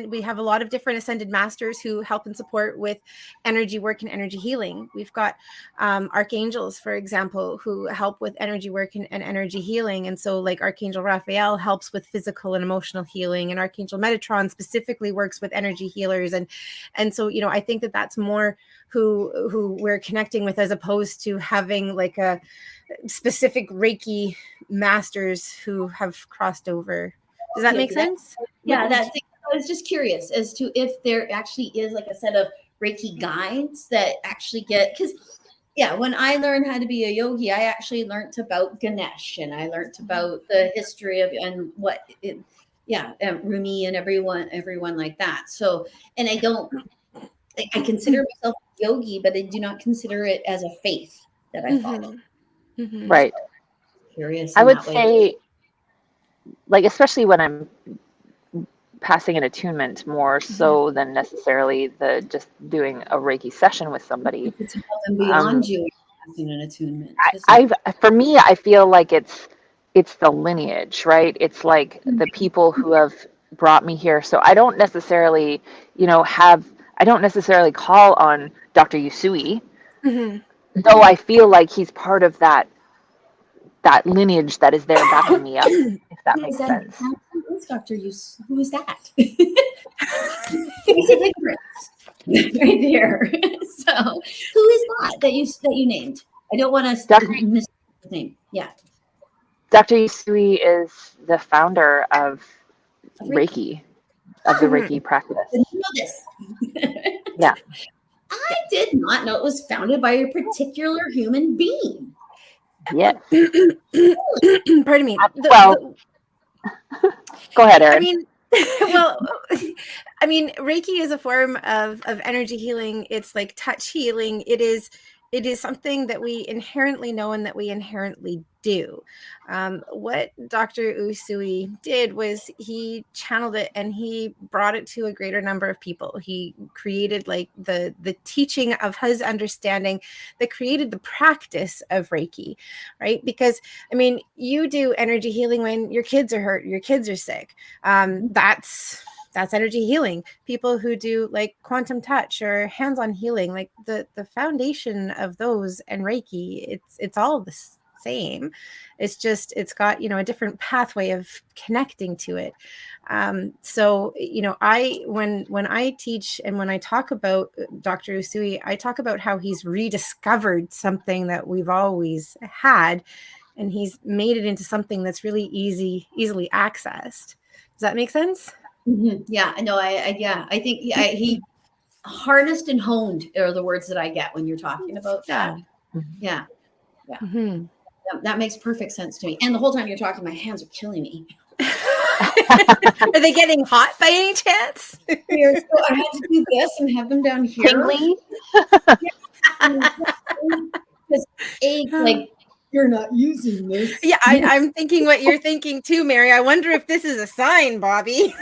Speaker 1: we have a lot of different ascended masters who help and support with energy work and energy healing. We've got archangels, for example, who help with energy work and energy healing. And so, like Archangel Raphael helps with physical and emotional healing, and Archangel Metatron specifically works with energy healers. And so, I think that that's more who we're connecting with, as opposed to having like a specific Reiki masters who have crossed over. Does that make sense?
Speaker 3: Yeah, I was just curious as to if there actually is like a set of Reiki guides that actually because when I learned how to be a yogi, I actually learned about Ganesh, and I learned about the history of and what it, Rumi and everyone like that. So, and I consider myself a yogi, but I do not consider it as a faith that I follow.
Speaker 1: Mm-hmm.
Speaker 2: Right.
Speaker 3: Curious.
Speaker 2: I would say, like, especially when I'm passing an attunement, more so than necessarily just doing a Reiki session with somebody.
Speaker 3: It's above and beyond you passing an attunement.
Speaker 2: For me, I feel like it's the lineage, right? It's like the people who have brought me here. So I don't necessarily, I don't necessarily call on Dr. Usui, though I feel like he's part of that lineage that is there backing me up, if that makes sense.
Speaker 3: Who is Dr. Usui? Who is that? Basic ignorance right there. So who is that you named? I don't want to miss his name. Yeah.
Speaker 2: Dr. Usui is the founder of Reiki, of the Reiki practice.
Speaker 3: Did you know this?
Speaker 2: Yeah.
Speaker 3: I did not know it was founded by a particular human being.
Speaker 2: Yes.
Speaker 1: Pardon me.
Speaker 2: Go ahead, Erin.
Speaker 1: I mean, Reiki is a form of energy healing. It's like touch healing. It is something that we inherently know and that we inherently do. What Dr. Usui did was he channeled it and he brought it to a greater number of people. He created like the teaching of his understanding that created the practice of Reiki, right? Because I mean, you do energy healing when your kids are hurt, your kids are sick. That's energy healing. People who do like quantum touch or hands-on healing, like the foundation of those and Reiki, it's all the same. It's just, it's got, you know, a different pathway of connecting to it. So, you know, when I teach and when I talk about Dr. Usui, I talk about how he's rediscovered something that we've always had, and he's made it into something that's really easily accessed. Does that make sense?
Speaker 3: Mm-hmm. Yeah, I know. I think he harnessed and honed are the words that I get when you're talking about that. Yeah.
Speaker 1: Mm-hmm.
Speaker 3: That makes perfect sense to me. And the whole time you're talking, my hands are killing me.
Speaker 1: Are they getting hot by any chance?
Speaker 3: So I had to do this and have them down here.
Speaker 2: Tingly?
Speaker 3: Like, you're not using this.
Speaker 1: Yeah, I'm thinking what you're thinking too, Mary. I wonder if this is a sign, Bobbi.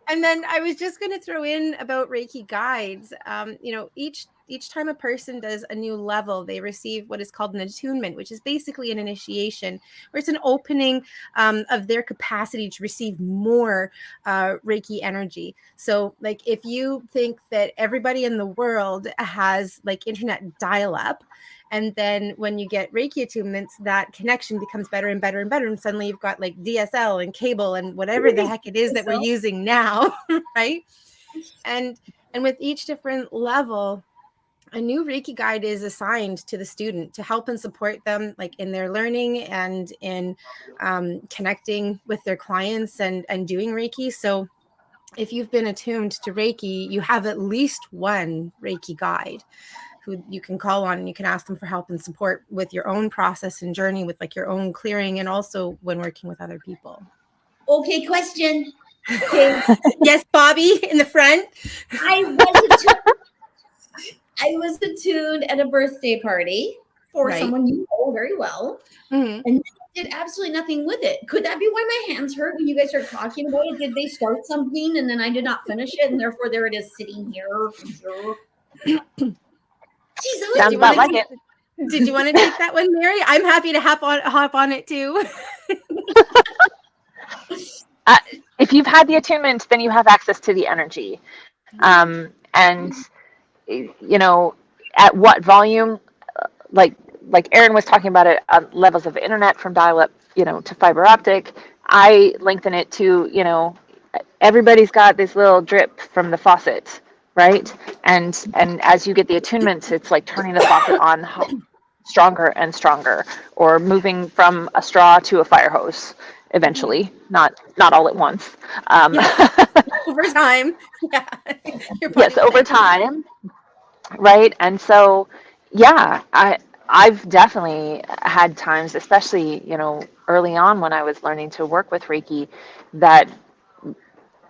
Speaker 1: And then I was just going to throw in about Reiki Guides. You know, each time a person does a new level, they receive what is called an attunement, which is basically an initiation, where it's an opening of their capacity to receive more Reiki energy. So, like, if you think that everybody in the world has like internet dial-up, and then when you get Reiki attunements, that connection becomes better and better and better. And suddenly you've got like DSL and cable and whatever the heck it is that we're using now, right? And with each different level, a new Reiki guide is assigned to the student to help and support them, like in their learning and in connecting with their clients and doing Reiki. So if you've been attuned to Reiki, you have at least one Reiki guide who you can call on, and you can ask them for help and support with your own process and journey, with like your own clearing, and also when working with other people.
Speaker 3: Okay, question.
Speaker 1: Yes, Bobbi in the front.
Speaker 3: I was attuned at a birthday party for someone you know very well, and did absolutely nothing with it. Could that be why my hands hurt when you guys started talking about it? Did they start something and then I did not finish it, and therefore there it is sitting here?
Speaker 2: Sounds about like it.
Speaker 1: Did you want to take that one, Mary? I'm happy to hop on it too.
Speaker 2: If you've had the attunement, then you have access to the energy. And, you know, at what volume, like Erin was talking about it, levels of internet from dial-up, you know, to fiber optic, I lengthen it to, you know, everybody's got this little drip from the faucet, right? And as you get the attunements, it's like turning the faucet on stronger and stronger, or moving from a straw to a fire hose eventually, not all at once.
Speaker 1: Over time. Yeah.
Speaker 2: Yes, over time. Right. And so, yeah, I've definitely had times, especially, you know, early on when I was learning to work with Reiki, that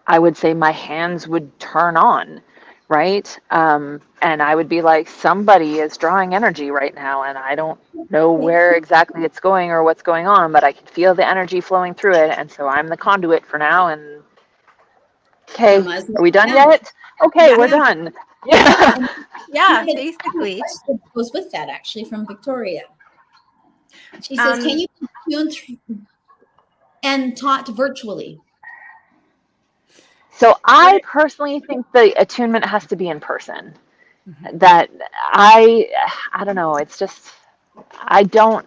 Speaker 2: I would say my hands would turn on, right? And I would be like, somebody is drawing energy right now, and I don't know where exactly it's going or what's going on, but I can feel the energy flowing through it. And so I'm the conduit for now. And okay, are we done yet? Okay, we're done.
Speaker 1: Yeah, basically.
Speaker 3: Goes with that, actually, from Victoria. She says, can you be and taught virtually?
Speaker 2: So I personally think the attunement has to be in person. That I don't know, it's just, I don't,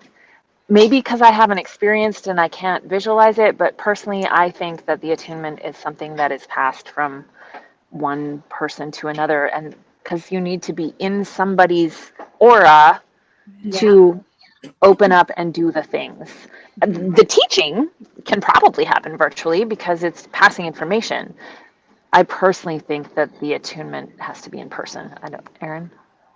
Speaker 2: maybe because I haven't experienced and I can't visualize it, but personally I think that the attunement is something that is passed from one person to another, and because you need to be in somebody's aura to open up and do the things. The teaching can probably happen virtually because it's passing information. I personally think that the attunement has to be in person. I don't, Erin?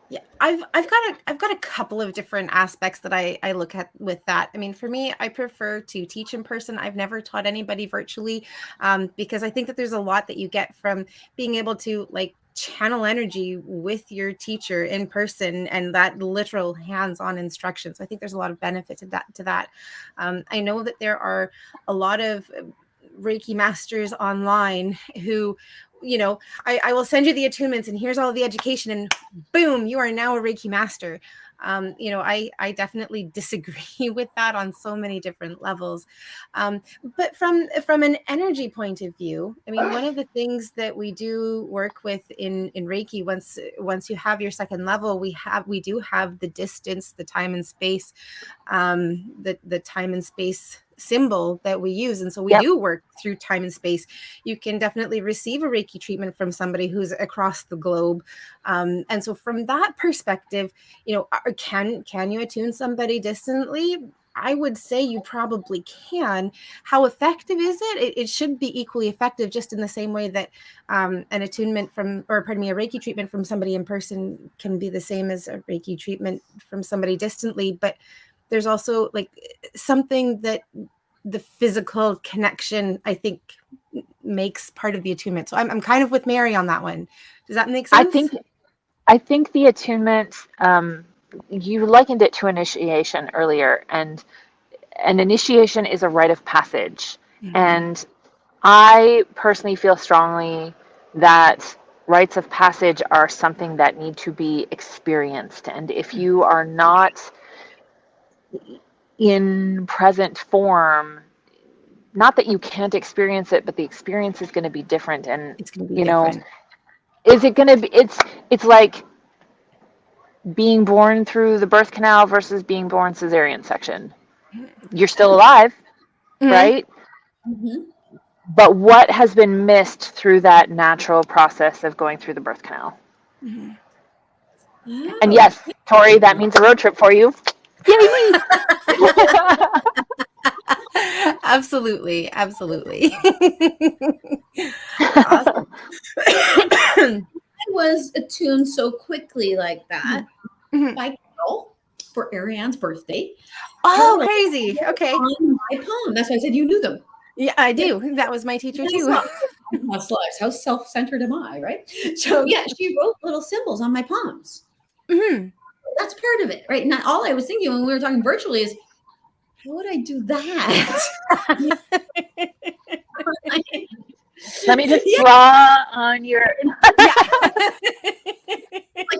Speaker 1: Yeah, I've got a couple of different aspects that I look at with that. I mean, for me, I prefer to teach in person. I've never taught anybody virtually, because I think that there's a lot that you get from being able to like channel energy with your teacher in person, and that literal hands-on instruction. So I think there's a lot of benefit to that. I know that there are a lot of Reiki masters online who, you know, I will send you the attunements and here's all the education and boom, you are now a Reiki master. You know, I definitely disagree with that on so many different levels. But from an energy point of view, I mean, one of the things that we do work with in Reiki, once you have your second level, we do have the distance, the time and space, the time and space symbol that we use. And so we do work through time and space. You can definitely receive a Reiki treatment from somebody who's across the globe. And so from that perspective, you know, can you attune somebody distantly? I would say you probably can. How effective is it? It should be equally effective, just in the same way that an attunement from, or pardon me, a Reiki treatment from somebody in person can be the same as a Reiki treatment from somebody distantly. But there's also like something that the physical connection, I think, makes part of the attunement. So I'm kind of with Mary on that one. Does that make sense?
Speaker 2: I think the attunement, you likened it to initiation earlier, and an initiation is a rite of passage. Mm-hmm. And I personally feel strongly that rites of passage are something that need to be experienced. And if you are not in present form, not that you can't experience it, but the experience is going to be different. And
Speaker 1: it's going to be different.
Speaker 2: Is it going to be, it's like being born through the birth canal versus being born cesarean section. You're still alive, mm-hmm. right? Mm-hmm. But what has been missed through that natural process of going through the birth canal? Mm-hmm. Oh. And yes, Tori, that means a road trip for you. Yay me!
Speaker 1: Absolutely. Awesome.
Speaker 3: I was attuned so quickly like that by Carol for Ariane's birthday.
Speaker 1: Oh, crazy. Okay.
Speaker 3: On my palm. That's why I said you knew them.
Speaker 1: Yeah, I do. That was my teacher too.
Speaker 3: How self-centered am I, right? So yeah, she wrote little symbols on my palms. Mm-hmm. That's part of it, right? And all I was thinking when we were talking virtually is, how would I do that?
Speaker 2: Let me just draw on your.
Speaker 3: Like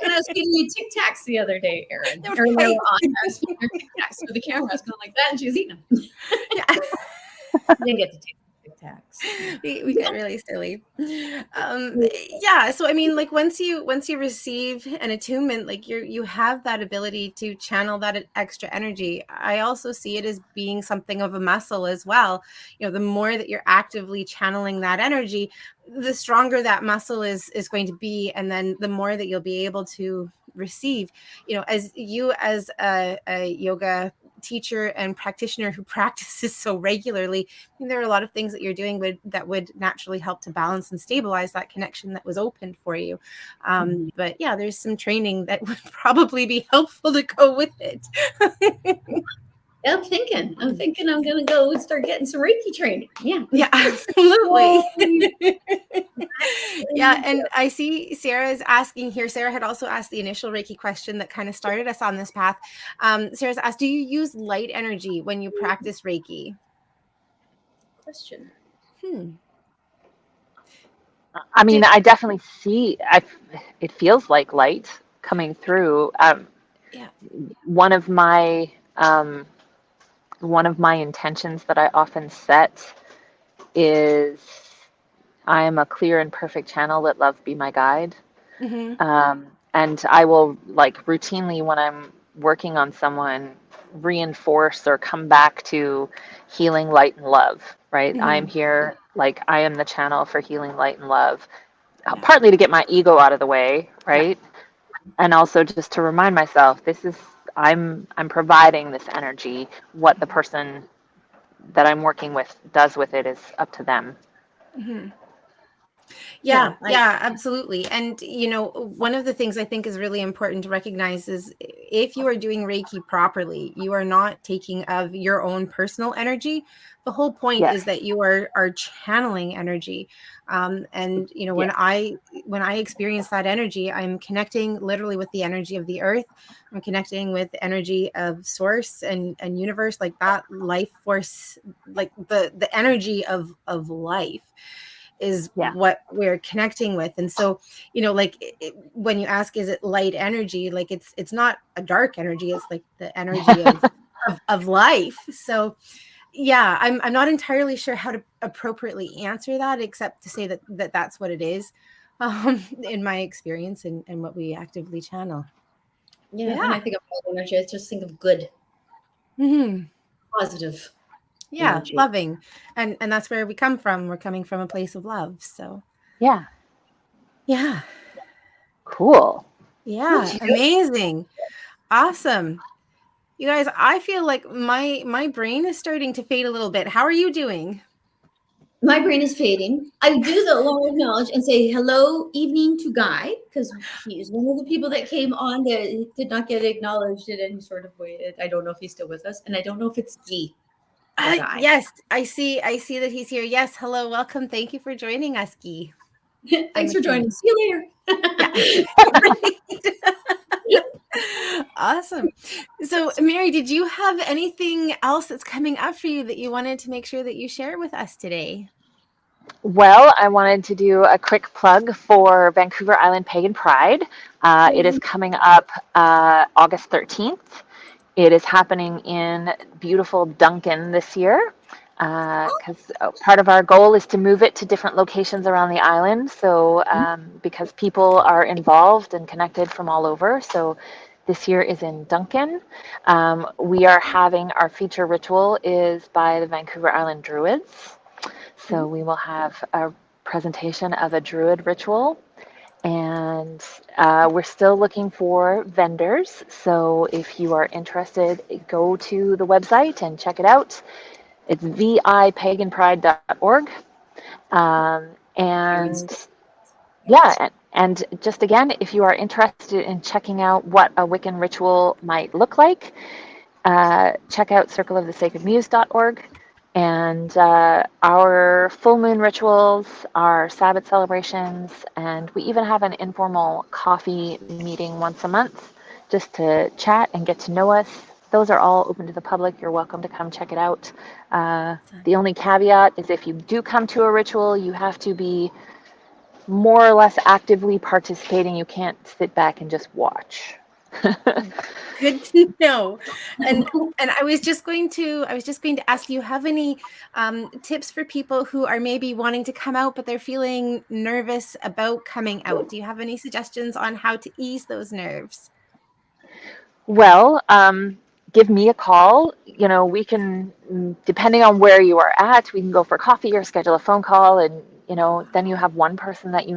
Speaker 3: when I was feeding you Tic Tacs the other day, Erin. Right. I was feeding her Tic Tacs with the camera. I was going like that, and she was eating them. Didn't get to take Tic Tacs.
Speaker 1: We get really silly. Yeah. So I mean, like once you receive an attunement, like you have that ability to channel that extra energy. I also see it as being something of a muscle as well. You know, the more that you're actively channeling that energy, the stronger that muscle is going to be, and then the more that you'll be able to receive. You know, as a yoga teacher and practitioner who practices so regularly, I mean, there are a lot of things that you're doing that would naturally help to balance and stabilize that connection that was opened for you. But yeah, there's some training that would probably be helpful to go with it.
Speaker 3: I'm thinking I'm going to go and start getting some Reiki training.
Speaker 1: Yeah, absolutely. Yeah. And I see Sarah is asking here. Sarah had also asked the initial Reiki question that kind of started us on this path. Sarah's asked, do you use light energy when you practice Reiki?
Speaker 3: Question.
Speaker 2: I mean, I definitely see, it feels like light coming through. One of my intentions that I often set is, I am a clear and perfect channel, let love be my guide. Mm-hmm. And I will like routinely when I'm working on someone reinforce or come back to healing, light, and love, right? Mm-hmm. I'm here, like I am the channel for healing, light, and love, partly to get my ego out of the way, right? Yeah. And also just to remind myself, I'm providing this energy. What the person that I'm working with does with it is up to them.
Speaker 1: Mm-hmm. Yeah, yeah, absolutely. And, one of the things I think is really important to recognize is if you are doing Reiki properly, you are not taking of your own personal energy. The whole point
Speaker 2: Yes.
Speaker 1: is that you are channeling energy. And, when I experience that energy, I'm connecting literally with the energy of the earth. I'm connecting with the energy of source and universe, like that life force, like the energy of life is
Speaker 2: Yeah.
Speaker 1: what we're connecting with. And so, when you ask, is it light energy? Like it's not a dark energy. It's like the energy of life. So yeah, I'm not entirely sure how to appropriately answer that, except to say that's what it is, in my experience and what we actively channel.
Speaker 3: Yeah. When I think of light energy, I just think of good, positive energy.
Speaker 1: Loving. And that's where we come from. We're coming from a place of love. So
Speaker 2: Yeah.
Speaker 1: yeah.
Speaker 2: Cool.
Speaker 1: Yeah. Amazing. Awesome. You guys, I feel like my brain is starting to fade a little bit. How are you doing?
Speaker 3: My brain is fading. I do the long acknowledge and say hello evening to Guy, because he's one of the people that came on that did not get acknowledged in any sort of way. I don't know if he's still with us, and I don't know if it's Guy or Guy.
Speaker 1: Yes, I see that he's here. Yes, hello, welcome. Thank you for joining us, Guy.
Speaker 3: Thanks for joining. See you later.
Speaker 1: Yeah. Awesome. So, Mary, did you have anything else that's coming up for you that you wanted to make sure that you share with us today?
Speaker 2: Well, I wanted to do a quick plug for Vancouver Island Pagan Pride. It is coming up August 13th. It is happening in beautiful Duncan this year, because part of our goal is to move it to different locations around the island. So because people are involved and connected from all over. So this year is in Duncan. We are having our feature ritual is by the Vancouver Island Druids. So we will have a presentation of a Druid ritual. And we're still looking for vendors. So if you are interested, go to the website and check it out. It's vipaganpride.org. And just again, if you are interested in checking out what a Wiccan ritual might look like, check out circleofthesacredmuse.org. And our full moon rituals, our Sabbath celebrations, and we even have an informal coffee meeting once a month just to chat and get to know us. Those are all open to the public. You're welcome to come check it out. The only caveat is if you do come to a ritual, you have to be more or less actively participating. You can't sit back and just watch.
Speaker 1: Good to know. And I was just going to ask you, have any tips for people who are maybe wanting to come out but they're feeling nervous about coming out? Do you have any suggestions on how to ease those nerves?
Speaker 2: Well, give me a call. We can, depending on where you are at, we can go for coffee or schedule a phone call, and then you have one person that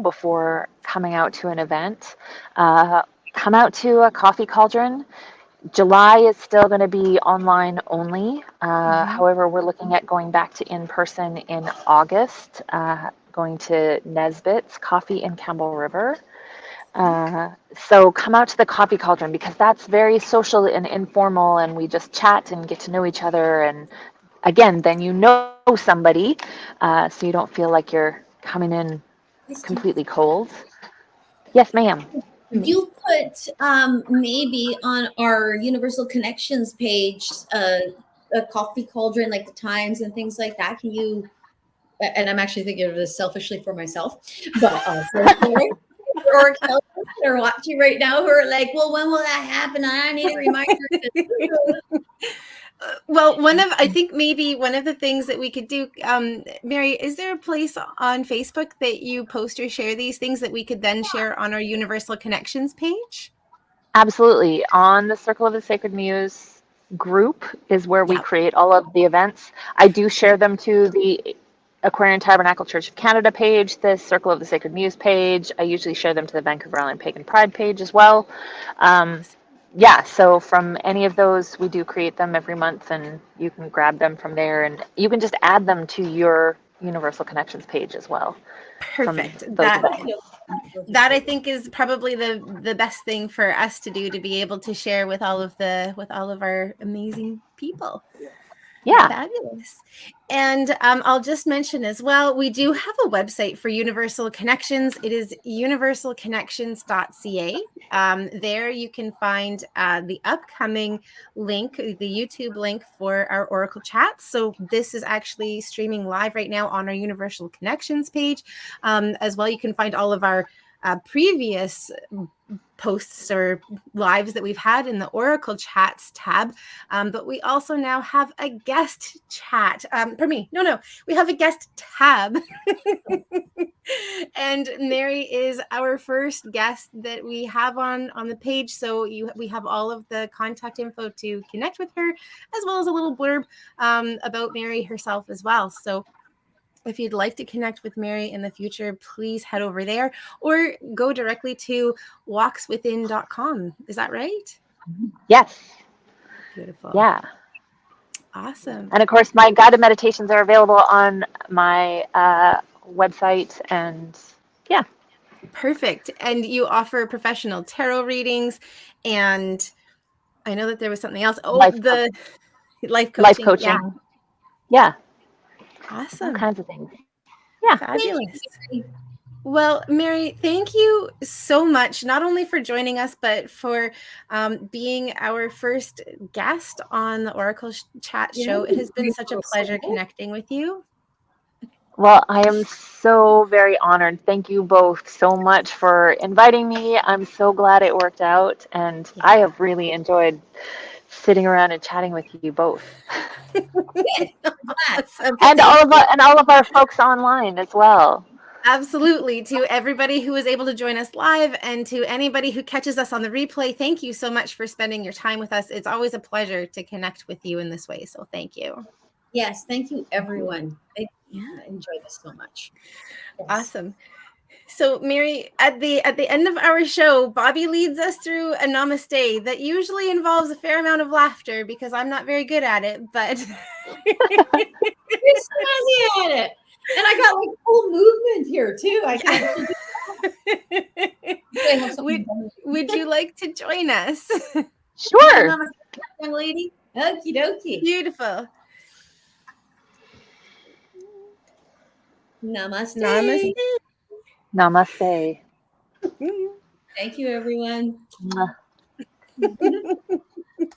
Speaker 2: before coming out to an event. Come out to a coffee cauldron. July is still going to be online only. However, we're looking at going back to in-person in August, going to Nesbitt's Coffee in Campbell River. So come out to the coffee cauldron, because that's very social and informal, and we just chat and get to know each other. And again, then somebody, so you don't feel like you're coming in completely cold. Yes, ma'am.
Speaker 3: You put maybe on our Universal Connections page a coffee cauldron, like the times and things like that. Can you? And I'm actually thinking of this selfishly for myself, but or are watching right now who are like, well, when will that happen? I need a reminder.
Speaker 1: Well, I think maybe one of the things that we could do, Mary, is there a place on Facebook that you post or share these things that we could then share on our Universal Connections page?
Speaker 2: Absolutely. On the Circle of the Sacred Muse group is where we create all of the events. I do share them to the Aquarian Tabernacle Church of Canada page, the Circle of the Sacred Muse page. I usually share them to the Vancouver Island Pagan Pride page as well. So from any of those, we do create them every month, and you can grab them from there, and you can just add them to your Universal Connections page as well.
Speaker 1: Perfect.
Speaker 2: from those events.
Speaker 1: That I think is probably the best thing for us to do, to be able to share with all of our amazing people.
Speaker 2: Yeah.
Speaker 1: Fabulous. And I'll just mention as well, we do have a website for Universal Connections. It is universalconnections.ca. There you can find the upcoming link, the YouTube link for our Oracle chats. So this is actually streaming live right now on our Universal Connections page. As well, you can find all of our previous posts or lives that we've had in the Oracle Chats tab. But we also now have a guest chat. We have a guest tab. And Mary is our first guest that we have on the page. So we have all of the contact info to connect with her, as well as a little blurb about Mary herself as well. So if you'd like to connect with Mary in the future, please head over there or go directly to walkswithin.com. Is that right?
Speaker 2: Yes.
Speaker 1: Beautiful.
Speaker 2: Yeah.
Speaker 1: Awesome.
Speaker 2: And of course, my guided meditations are available on my website. And yeah.
Speaker 1: Perfect. And you offer professional tarot readings. And I know that there was something else. Oh, life coaching.
Speaker 2: Life coaching. Yeah.
Speaker 1: Awesome.
Speaker 2: All kinds of things. Yeah.
Speaker 1: Fabulous. Well, Mary, thank you so much, not only for joining us, but for being our first guest on the Oracle Chat show. It has been such a pleasure connecting with you.
Speaker 2: Well, I am so very honored. Thank you both so much for inviting me. I'm so glad it worked out, and I have really enjoyed sitting around and chatting with you both.
Speaker 1: Awesome.
Speaker 2: And all of our folks online as well.
Speaker 1: Absolutely. To everybody who was able to join us live, and to anybody who catches us on the replay, thank you so much for spending your time with us. It's always a pleasure to connect with you in this way. So thank you.
Speaker 3: Yes, thank you, everyone. I enjoyed this so much.
Speaker 1: Yes. Awesome. So, Mary, at the end of our show, Bobbi leads us through a namaste that usually involves a fair amount of laughter, because I'm not very good at it, but
Speaker 3: you're snazzy at it. And I got like full movement here too. I can
Speaker 1: would you like to join us?
Speaker 2: Sure.
Speaker 3: Young lady. Okie dokie.
Speaker 1: Beautiful.
Speaker 3: Namaste.
Speaker 1: Namaste.
Speaker 2: Namaste.
Speaker 3: Thank you, everyone.